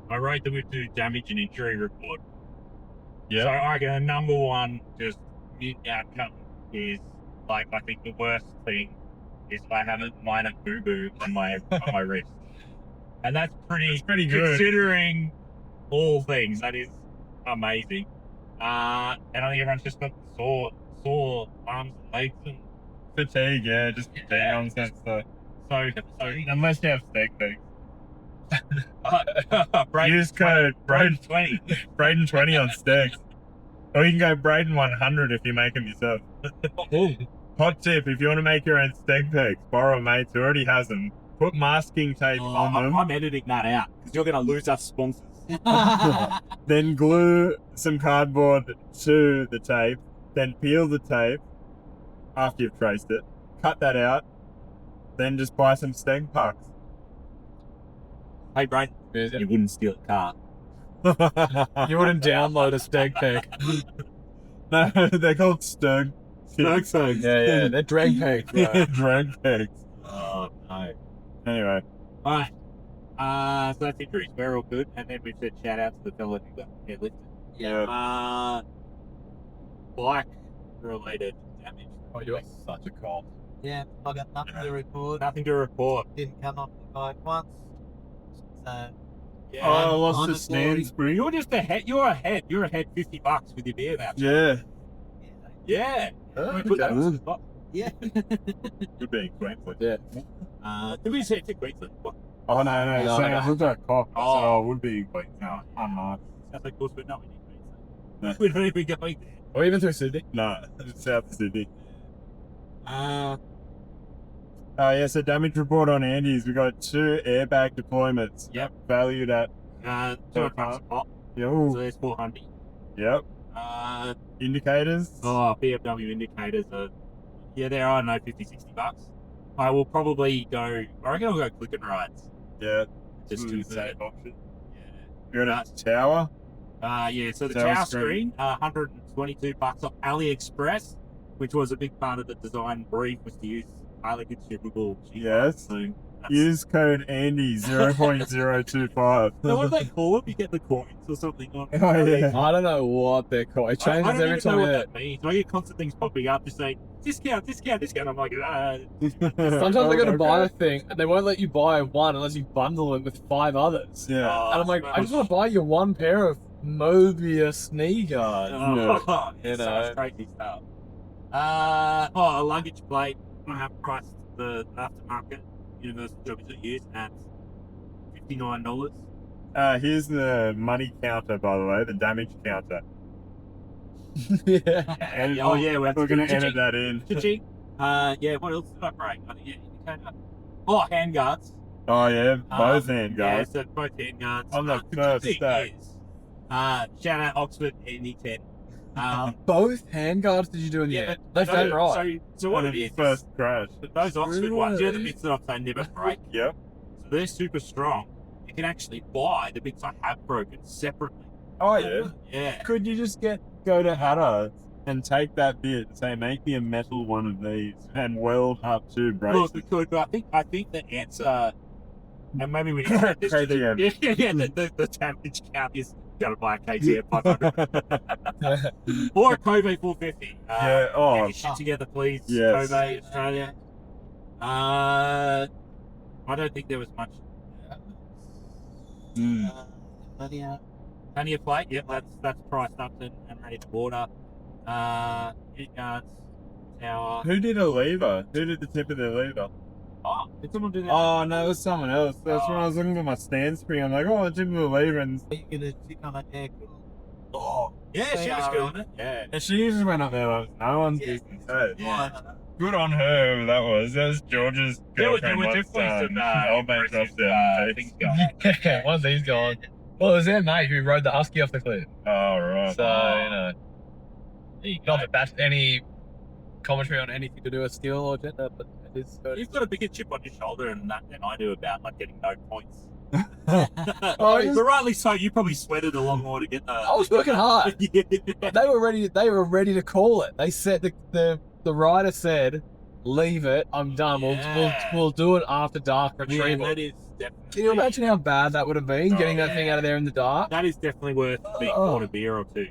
I wrote that we do damage and injury report. Yeah. So I reckon the number one just outcome is like I think the worst thing is I have a minor boo boo on my wrist, and that's pretty good. considering all things. That is amazing. And I think everyone's just got sore arms and legs and Fatigue, yeah, just nonsense. So so unless you have steak legs. Braden Use code Braden 20. Braden 20 on steaks. Or you can go Braden 100 if you make them yourself. Hot tip: if you want to make your own steak pegs, borrow a mate who already has them. Put masking tape on them. I'm editing that out because you're going to lose us sponsors. Then glue some cardboard to the tape. Then peel the tape after you've traced it. Cut that out. Then just buy some steak pucks. Hey, Braden, you wouldn't steal a car. You wouldn't download a stag pack. No, they're called stug. Stug pegs. Yeah, they're drag packs. Yeah, drag pegs. Oh, no. Anyway, Alright. So that's injuries. We're all good. And then we said shout out to the fella who got deadlifted. yeah. Bike related damage. Oh, you're such a cop. Yeah, I got nothing to report. Nothing to report. Didn't come off the bike once. So Yeah. Oh, I lost on a the stand spring. You're just ahead. You're ahead. You're ahead $50 with your beer voucher. Yeah. Yeah. Oh, We put that okay. on the spot. yeah. Good being Queensland. Yeah. Did we say it to Queensland? What? Oh, no. No, So no. I looked at a cop. Oh. So it would be Queensland. Unmarked. Sounds like course, but no, we need Queensland. No. We're not even going there. Or even through Sydney. No, it's South Sydney. Uh, Yeah, so damage report on Andy's. We got 2 airbag deployments. Yep. Valued at, $200 a pop. So yo, there's 400. yep. Indicators. BMW indicators are, they are, no, $50-$60. I will probably go, I reckon I'll go click and rides. Yeah. Just to say, option. yeah. You're at a tower. So the Tower tower screen. screen, $122 off AliExpress, which was a big part of the design brief, was to use highly consumable cheap Yes. parts. So that's- Use code Andy 0.025. So what do they call them? You get the coins or something on Oh, yeah. I don't know what they're called. It I changes don't every even know time. what Yeah. that means. I get constant things popping up just saying, discount. I'm like, Sometimes they're going to buy a thing and they won't let you buy one unless you bundle it with 5 others. Yeah. And I'm like, I just want to buy you one pair of Mobius knee guards. You You know, know. it's crazy stuff. A luggage plate. I have priced the aftermarket Universal Jobs that use at $59. Here's the money counter, by the way, the damage counter. Yeah. And we have we're to going to do edit that in. Cha-ching. What else did I break? Indicator. Handguards. Oh, yeah, both hand guys. Yeah, so both handguards. On the good first thing stack. is, shout out Oxford ND10. Both handguards did you do in the Yeah, end? but Left and right. So what On it the is, first crash. those Oxford ones, the Really? bits that I'm saying never break. Yep. So they're super strong. You can actually buy the bits I have broken separately. Oh, yeah. Yeah. Could you just go to Hatta and take that bit and say, make me a metal one of these and weld up 2 Well, brakes? we could, but I think the answer, and maybe we need to add this to the, the damage count is going to buy a KTM 500 or a Kobe 450. Yeah, oh. Get your shit together, please. Yes. Kobe, Australia. I don't think there was much. Bloody hell. Plenty of plate. Yep, that's priced up and ready to order. Heat guards, tower. Who did a lever? Who did the tip of the lever? Oh, did someone do that? Oh no, it was someone else. That's when I was looking at my stand spring. I'm like, oh, the tip of the lever, and Are you gonna stick on that air cool? oh, Yeah, she was good on it. yeah. And she just went up there like no one's business. Hey, Yeah. good on her. Whoever that was. That was George's There were girlfriend. definitely some old mate dropped things down. going. One of these guys. Well, it was their mate who rode the husky off the cliff. Oh right. So, you know. Not that that's any commentary on anything to do with steel or gender, but it is. You've got a bigger chip on your shoulder than I do about like getting no points. just- But rightly so. You probably sweated a lot more to get I was working hard. Yeah. They were ready to call it. They said the rider said, "Leave it. I'm done. Yeah. We'll do it after dark Yeah, retrieval." that is definitely. Can you imagine how bad that would have been, getting that thing out of there in the dark? That is definitely worth being Oh. bought a beer or two.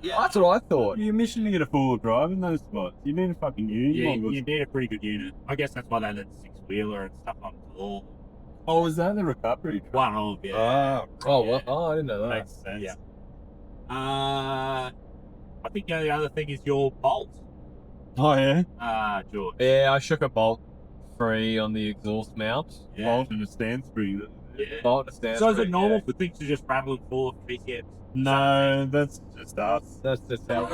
That's what I thought. Your mission to get a full drive in those spots. You need a fucking unit. Yeah, you need a pretty good unit. I guess that's why they let six-wheeler and stuff on all. Oh, was that the recovery? One of, yeah. Oh, Oh, I didn't know that. makes sense. Yeah. I think the other thing is your bolt. Oh yeah. George. Yeah, I shook a bolt free on the exhaust mount. Yeah. Bolt and a stand spring. Yeah. Bolt and stand So is free, it normal yeah. for things to just rattle and fall off PCMs? No, that's just us. That's just how.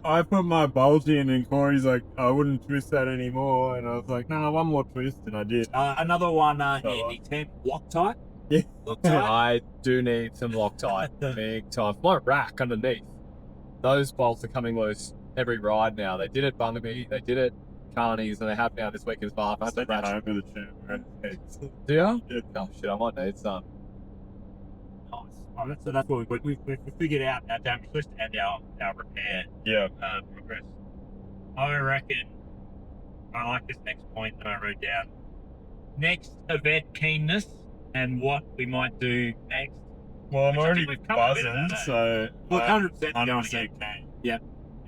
I put my bolt in and Corey's like, I wouldn't twist that anymore. And I was like, no, one more twist. And I did. Another one, handy temp, Loctite. Yeah. Loctite. I do need some Loctite, big time. My rack underneath. Those bolts are coming loose every ride now. They did it Bundaby, they did it Carnies, and they have now this week as Bath. I sent it home with a chair. Right? Do you? Yeah. Oh shit, I might need some. Nice. Oh, so that's what we've figured out our damage list and our repair Yeah. progress. I reckon I like this next point that I wrote down. Next event keenness and what we might do next. Well, I'm Which I already think we've come up with buzzing, that, so. Look, 100% 100% keen. Yeah,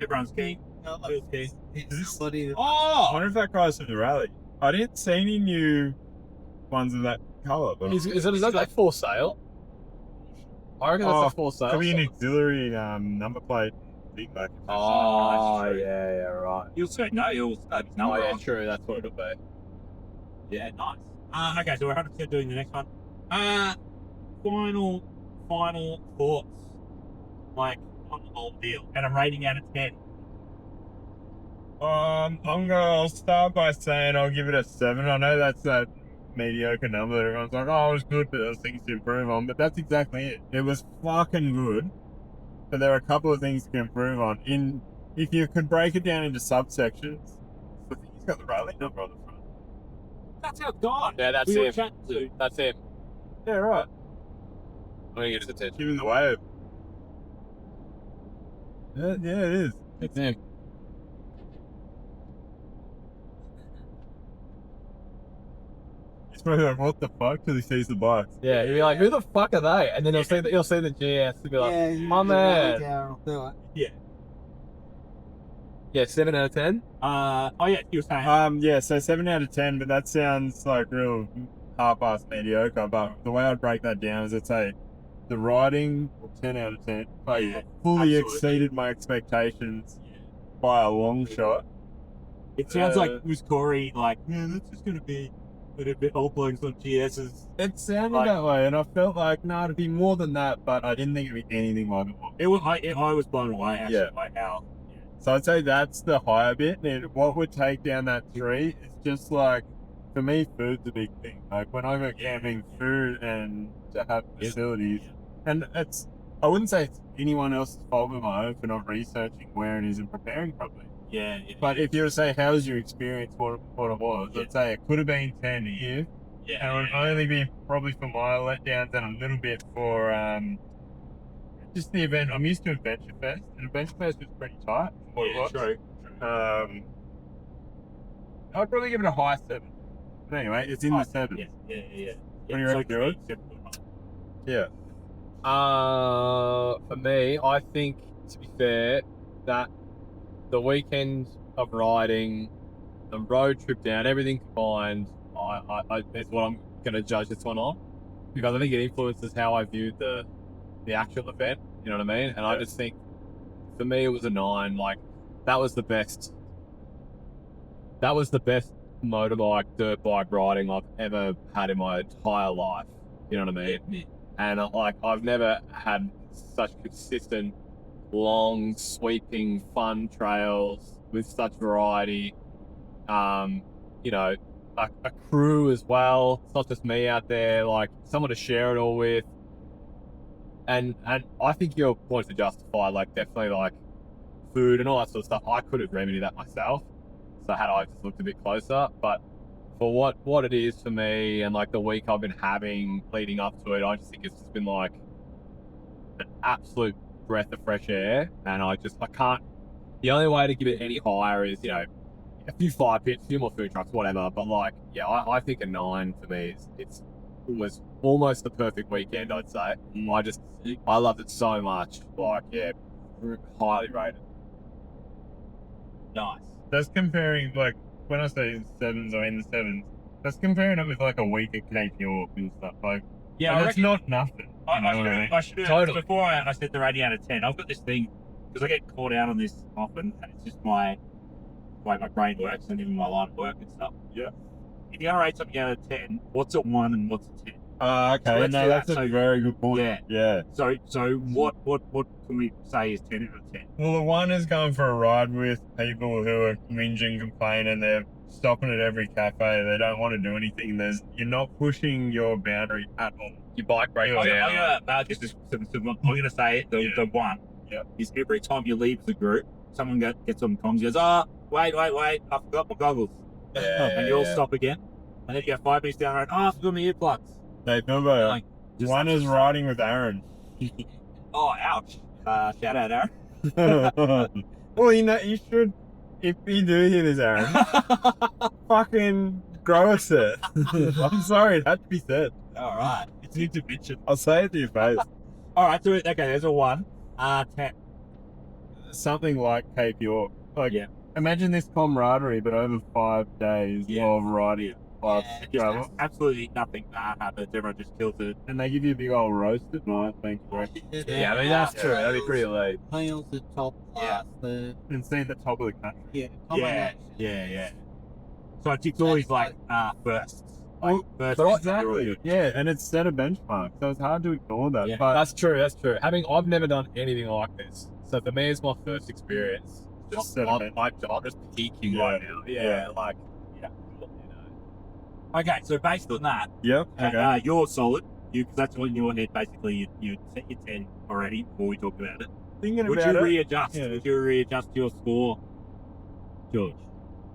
everyone's keen. Feels keen. It's somebody that I Oh, wonder if that guy's from the rally. I didn't see any new ones of that colour. But Is that like for sale? I reckon that's a for sale. could be an auxiliary number plate big back. Oh, Nice. yeah, right. you'll say no. You'll his Oh, number yeah, on. true. That's what it'll be. Yeah, nice. Okay, so we're 100% doing the next one. Final thoughts, like on the whole deal, and a rating out of 10. I'll start by saying I'll give it a 7. I know that's that mediocre number that everyone's like, oh, it was good, but there's things to improve on. But that's exactly it. It was fucking good, but there are a couple of things to improve on. If you could break it down into subsections, I think he's got the rally number on the front. That's our guy. Yeah, that's we were him. chatting to. That's him. Yeah, right. I'm gonna get his attention. Give him the wave. Yeah, it is. It's him. He's probably like, what the fuck? Till he sees the bikes. Yeah, you'll be like, who the fuck are they? And then you'll see the GS and be like, yeah, my man. will do it. Yeah, 7 out of 10. Oh yeah, you were saying. Yeah, so 7 out of 10, but that sounds like real half-assed mediocre. But the way I'd break that down is I'd say the riding, 10 out of 10, like, Yeah, fully absolutely. exceeded my expectations by a long shot. It sounds like was Corey like, man, that's just gonna be a bit all playing some GSs. It sounded Like- that way, and I felt like, no, it'd be more than that, but I didn't think it'd be anything like it was. It was. I was blown away actually Yeah. by how. So I'd say that's the higher bit. And what would take down that 3 is just like, for me, food's a big thing. Like when I go camping, food and to have facilities. And I wouldn't say it's anyone else's fault but my own for not researching where it is and preparing properly. Yeah. But if you were to say, how's your experience, what it was, Yeah. I'd say it could have been 10 here. yeah, And it would only be probably for my letdowns and a little bit for just the event. I'm used to Adventure Fest, and Adventure Fest was pretty tight. For what it was. true. I'd probably give it a high 7. But anyway, it's in the 7. Yeah. What do you reckon, George? Yeah. For me, I think, to be fair, that the weekend of riding the road trip down, everything combined, is what I'm going to judge this one on, because I think it influences how I viewed the actual event. You know what I mean? And I just think, for me, it was a 9. Like, that was the best motorbike, dirt bike riding I've ever had in my entire life. You know what I mean? And I've never had such consistent, long, sweeping, fun trails with such variety. You know, a crew as well. It's not just me out there, like someone to share it all with. And I think your points are justified, like definitely like food and all that sort of stuff. I could have remedied that myself. So had I just looked a bit closer, but for what it is for me and like the week I've been having leading up to it, I just think it's just been like an absolute breath of fresh air. And I can't, the only way to give it any higher is, you know, a few fire pits, a few more food trucks, whatever. But like, yeah, I think a 9 for me was almost the perfect weekend, I'd say. I loved it so much. Like, yeah, highly rated. Nice. That's comparing, like, when I say 7s or in the 7s, that's comparing it with like a week at Cape York and stuff. Like, Yeah, and I it's reckon not nothing. You know what I mean? I should have. Totally. Before I said the rating out of 10, I've got this thing, because I get caught out on this often, and it's just my way my brain works and even my line of work and stuff. Yeah. If you're going to rate something out of 10, what's a 1 and what's a 10? Okay. So let's No, do that's that. a So- very good point. Yeah. Yeah. So what can we say is 10 out of 10? Well, the one is going for a ride with people who are whinging, complaining, they're stopping at every cafe, they don't want to do anything. You're not pushing your boundary at all. Your bike breaks I'm down. gonna say it. The 1 is every time you leave the group, someone gets on comms and goes, "Oh, wait, I forgot my goggles." And you all stop again. And then you go 5 minutes down the road, "Oh, I forgot my earplugs." They remember, Like, just- one is riding with Aaron. Oh, ouch. Shout out, Aaron. Well, you know, you should, if you do hear this, Aaron, fucking grow a set. I'm sorry, it had to be said. All right. It's an intervention. I'll say it to your face. All right, so, okay, there's a 1. 10. Something like Cape York. Like, Yeah. imagine this camaraderie, but over 5 days of riding. Travel. Absolutely nothing happens. Everyone just kills it. And they give you a big old roast at night, thank you. Yeah, I mean, that's true. That'd be pretty late. Meals are top class. The And see the top of the country. yeah, Yeah, combination. yeah. So it's always like firsts. Like, Well, firsts But is exactly. really good. Yeah, and it's set a benchmark, so it's hard to ignore that. Yeah. But That's true. I've never done anything like this. So for me, it's my first experience. Just set a I'm benchmark. just peaking Yeah. right now. Yeah, like, Okay, so based on that, Yep. Okay. you're solid. Because that's what in your head basically you set your 10 already before we talked about it. Thinking Would about you it. readjust? Yeah. Would you readjust your score, George?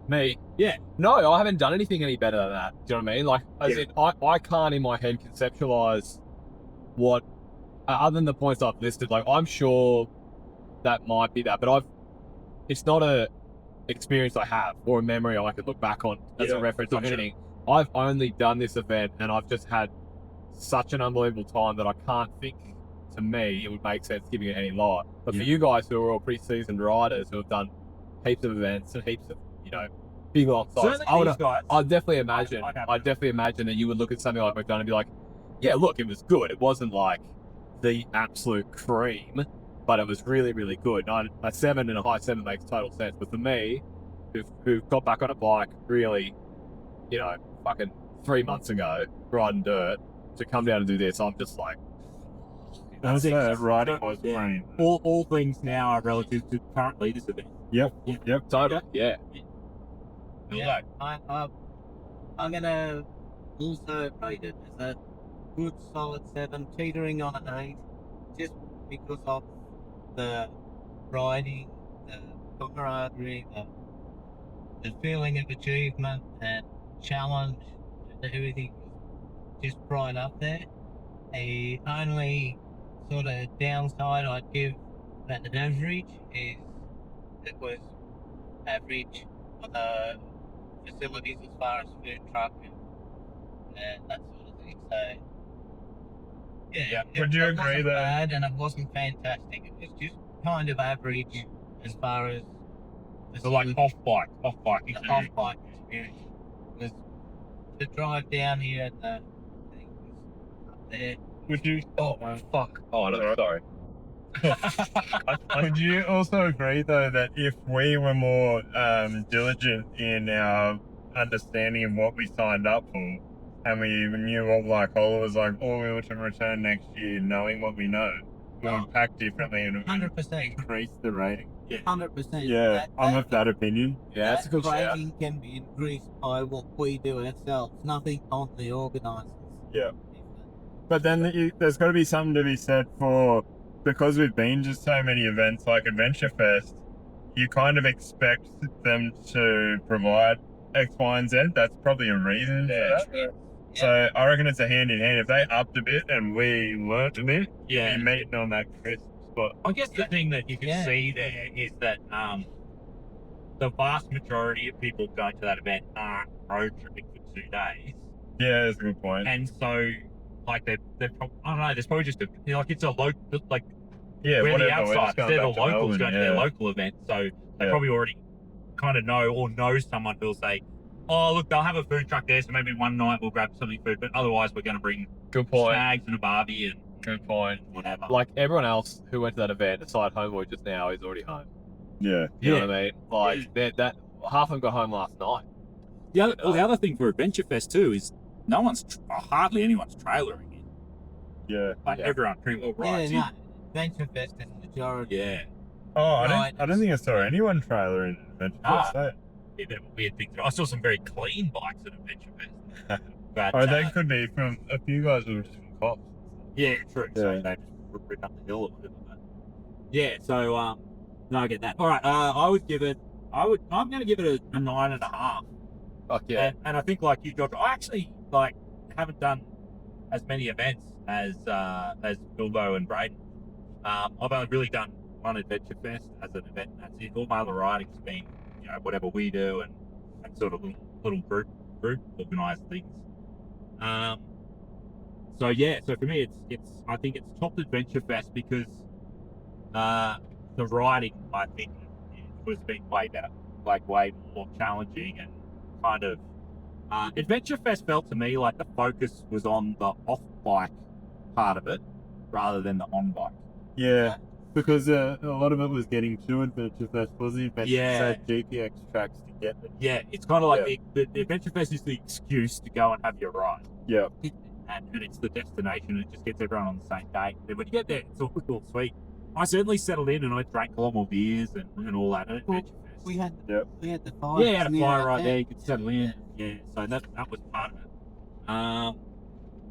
me. Yeah. No, I haven't done anything any better than that. Do you know what I mean? Like, as Yeah. in, I can't in my head conceptualize what, other than the points I've listed. Like, I'm sure that might be that, but it's not a experience I have or a memory I could look back on as Yeah, a reference or gotcha. anything. I've only done this event and I've just had such an unbelievable time that I can't think, to me, it would make sense giving it any light. But for you guys who are all pretty seasoned riders who have done heaps of events and heaps of, you know, big long sides, Certainly these guys. I'd definitely imagine. I'd have I'd definitely imagine that you would look at something like we've done and be like, yeah, look, it was good. It wasn't like the absolute cream, but it was really, really good. A 7 and a high 7 makes total sense. But for me, who got back on a bike really, you know, fucking 3 months ago, riding dirt, to come down and do this, I'm just like, That's it. Riding was Yeah. brain. All things now are relative to currently this event. Yep. totally, yeah. Yeah, I'm gonna also rate it as a good solid 7, teetering on an 8, just because of the riding, the camaraderie, the feeling of achievement and challenge, and everything was just right up there. The only sort of downside I'd give an average is it was average for the facilities as far as food truck and that sort of thing. So yeah, Would you it agree wasn't that- bad and it wasn't fantastic. It was just kind of average as far as So like off-bike experience. off-bike experience. Was to drive down here and the thing was up there. Would you? Oh, fuck. Oh, no, sorry. Would you also agree though that if we were more diligent in our understanding of what we signed up for, and we knew what Licola was like, or we were to return next year knowing what we know, we would pack differently and it would 100%. increase the rating? 100%. Yeah, I'm of that opinion. Yeah, that's a good shout. rating can be increased by what we do ourselves. Nothing on the organisers. Yeah. But then there's got to be something to be said for, because we've been to so many events like Adventure Fest, you kind of expect them to provide X, Y, and Z. That's probably a reason for that. So I reckon it's a hand in hand. If they upped a bit and we learnt a bit, Yeah. you're meeting on that crisp spot. I guess the thing that you can see there is that the vast majority of people going to that event aren't road tripping for 2 days. Yeah, that's a good point. And so, like, they're I don't know, there's probably just it's a local, like, Yeah, we're the whatever. We're just outsiders, going they're the back to locals Melbourne, going to their local event, so they Yeah. probably already kind of know or know someone who'll say, oh, look, they'll have a food truck there, so maybe one night we'll grab something food, but otherwise we're going to bring Good point. snags and a barbie and Good point. whatever. Like everyone else who went to that event, aside Homeboy just now, is already home. Yeah. You know what I mean? Like that half of them got home last night. The other thing for Adventure Fest too is hardly anyone's trailering in. Yeah. Like everyone pretty well rides in. no. Adventure Fest is the majority. Yeah. Oh, I Right. don't think I saw anyone trailer in Adventure Fest. eh? A bit of a weird thing. I saw some very clean bikes at Adventure Fest. But, Oh, they could be from a few guys who were just from cops. yeah, true. So Yeah. they just rip up the hill or whatever. But yeah, so no, I get that. All right, I'm going to give it a 9.5. Fuck yeah. And I think like you, George, I actually like haven't done as many events as Bilbo and Braden. I've only really done one Adventure Fest as an event. And that's it. All my other riding's been, whatever we do and sort of little group organised things. So yeah, so for me, I think it's topped Adventure Fest because the riding, I think, was being way better, like way more challenging and kind of. Adventure Fest felt to me like the focus was on the off-bike part of it rather than the on-bike. Yeah, because a lot of it was getting to Adventure Fest, wasn't it? Adventure Yeah. Fest had GPX tracks to get there. Yeah, it's kind of like the Adventure Fest is the excuse to go and have your ride. Yeah. And it's the destination. It just gets everyone on the same day. But when you get there, it's all sweet. I certainly settled in and I drank a lot more beers and all that at Adventure Fest. We had Yep. the fire. Yeah, had a fire right there. You could settle in. Yeah, so that was part of it.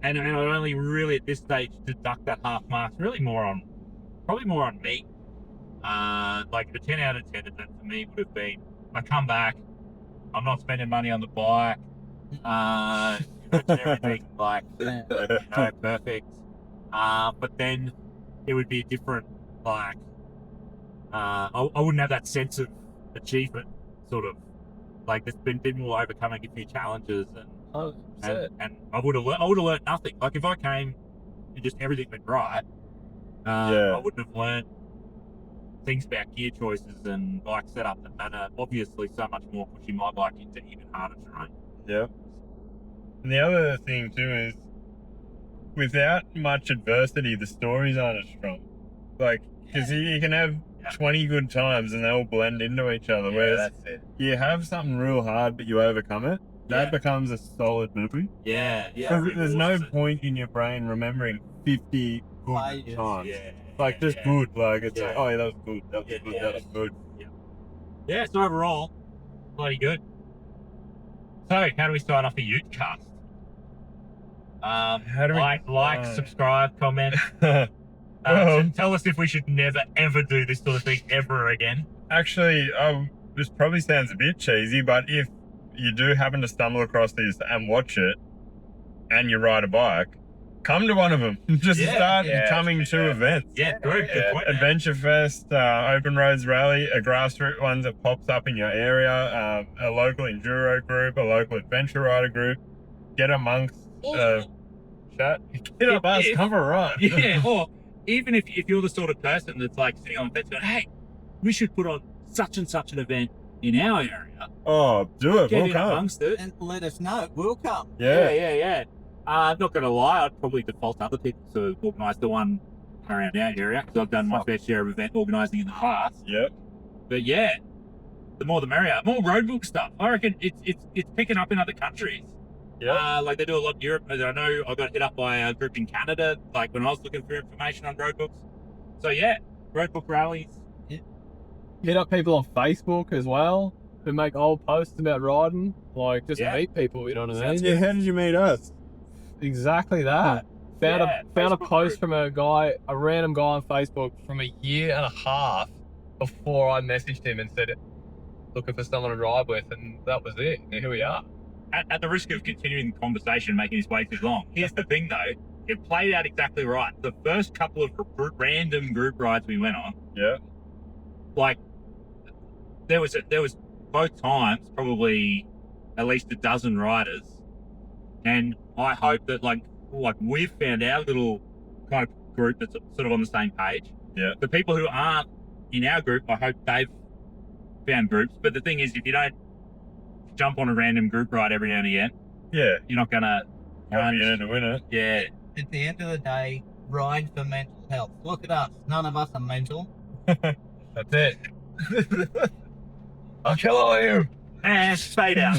And I only really at this stage deduct that half marks probably more on me. Like the 10 out of 10 that for me would have been, I come back, I'm not spending money on the bike, everything like perfect. But then it would be a different like I wouldn't have that sense of achievement, sort of like there's been more overcoming a few challenges and I would have learned nothing. Like if I came and just everything went right, I wouldn't have learned things about gear choices and bike setup and obviously so much more pushing my bike into even harder terrain. Yeah. And the other thing too is, without much adversity, the stories aren't as strong. Like, because you can have 20 good times and they all blend into each other. Whereas that's it. you have something real hard but you overcome it, that becomes a solid memory. Yeah. Because there's no point in your brain remembering 50 good Failures. times. Yeah. Like, just good. Like, it's Yeah. like, oh yeah, that was good. That was good. That was good. Yeah, so overall, bloody good. So, how do we start off the Ute cast? How do we- like, subscribe, comment. Well- Tell us if we should never ever do this sort of thing ever again. Actually, this probably sounds a bit cheesy, but if you do happen to stumble across this and watch it, and you ride a bike, come to one of them. Just start coming to events. Yeah, good point. man. Adventure Fest, Open Roads Rally, a grassroots one that pops up in your area, a local enduro group, a local adventure rider group. Get amongst chat. Get up us, come for a ride. Yeah, or even if you're the sort of person that's like sitting on the fence going, hey, we should put on such and such an event in our area, Oh, do it. get We'll in come. amongst it. And let us know. We'll come. Yeah. I'm not going to lie, I'd probably default to other people to organise the one around our area because I've done my fair share of event organising in the past. Yep. But yeah, the more the merrier. More roadbook stuff. I reckon it's picking up in other countries. Yeah. Like they do a lot in Europe. I know I got hit up by a group in Canada, like when I was looking for information on roadbooks. So yeah, roadbook rallies. Hit up people on Facebook as well who make old posts about riding. Like just Yeah. meet people, you know what I Sounds mean? Yeah, how did you meet us? Exactly that. Found Yeah, a Facebook post group. from a random guy on Facebook from a year and a half before I messaged him and said looking for someone to ride with, and that was it. And here we are. At the risk of continuing the conversation, making this way too long, here's the thing though, it played out exactly right. The first couple of random group rides we went on, Yeah. like there was both times probably at least a dozen riders, and I hope that like we've found our little kind of group that's sort of on the same page. Yeah. The people who aren't in our group, I hope they've found groups. But the thing is, if you don't jump on a random group ride every now and again, Yeah. you're not gonna. You're in to win it. Yeah. At the end of the day, ride for mental health. Look at us. None of us are mental. That's it. I'll kill all of you. And fade out.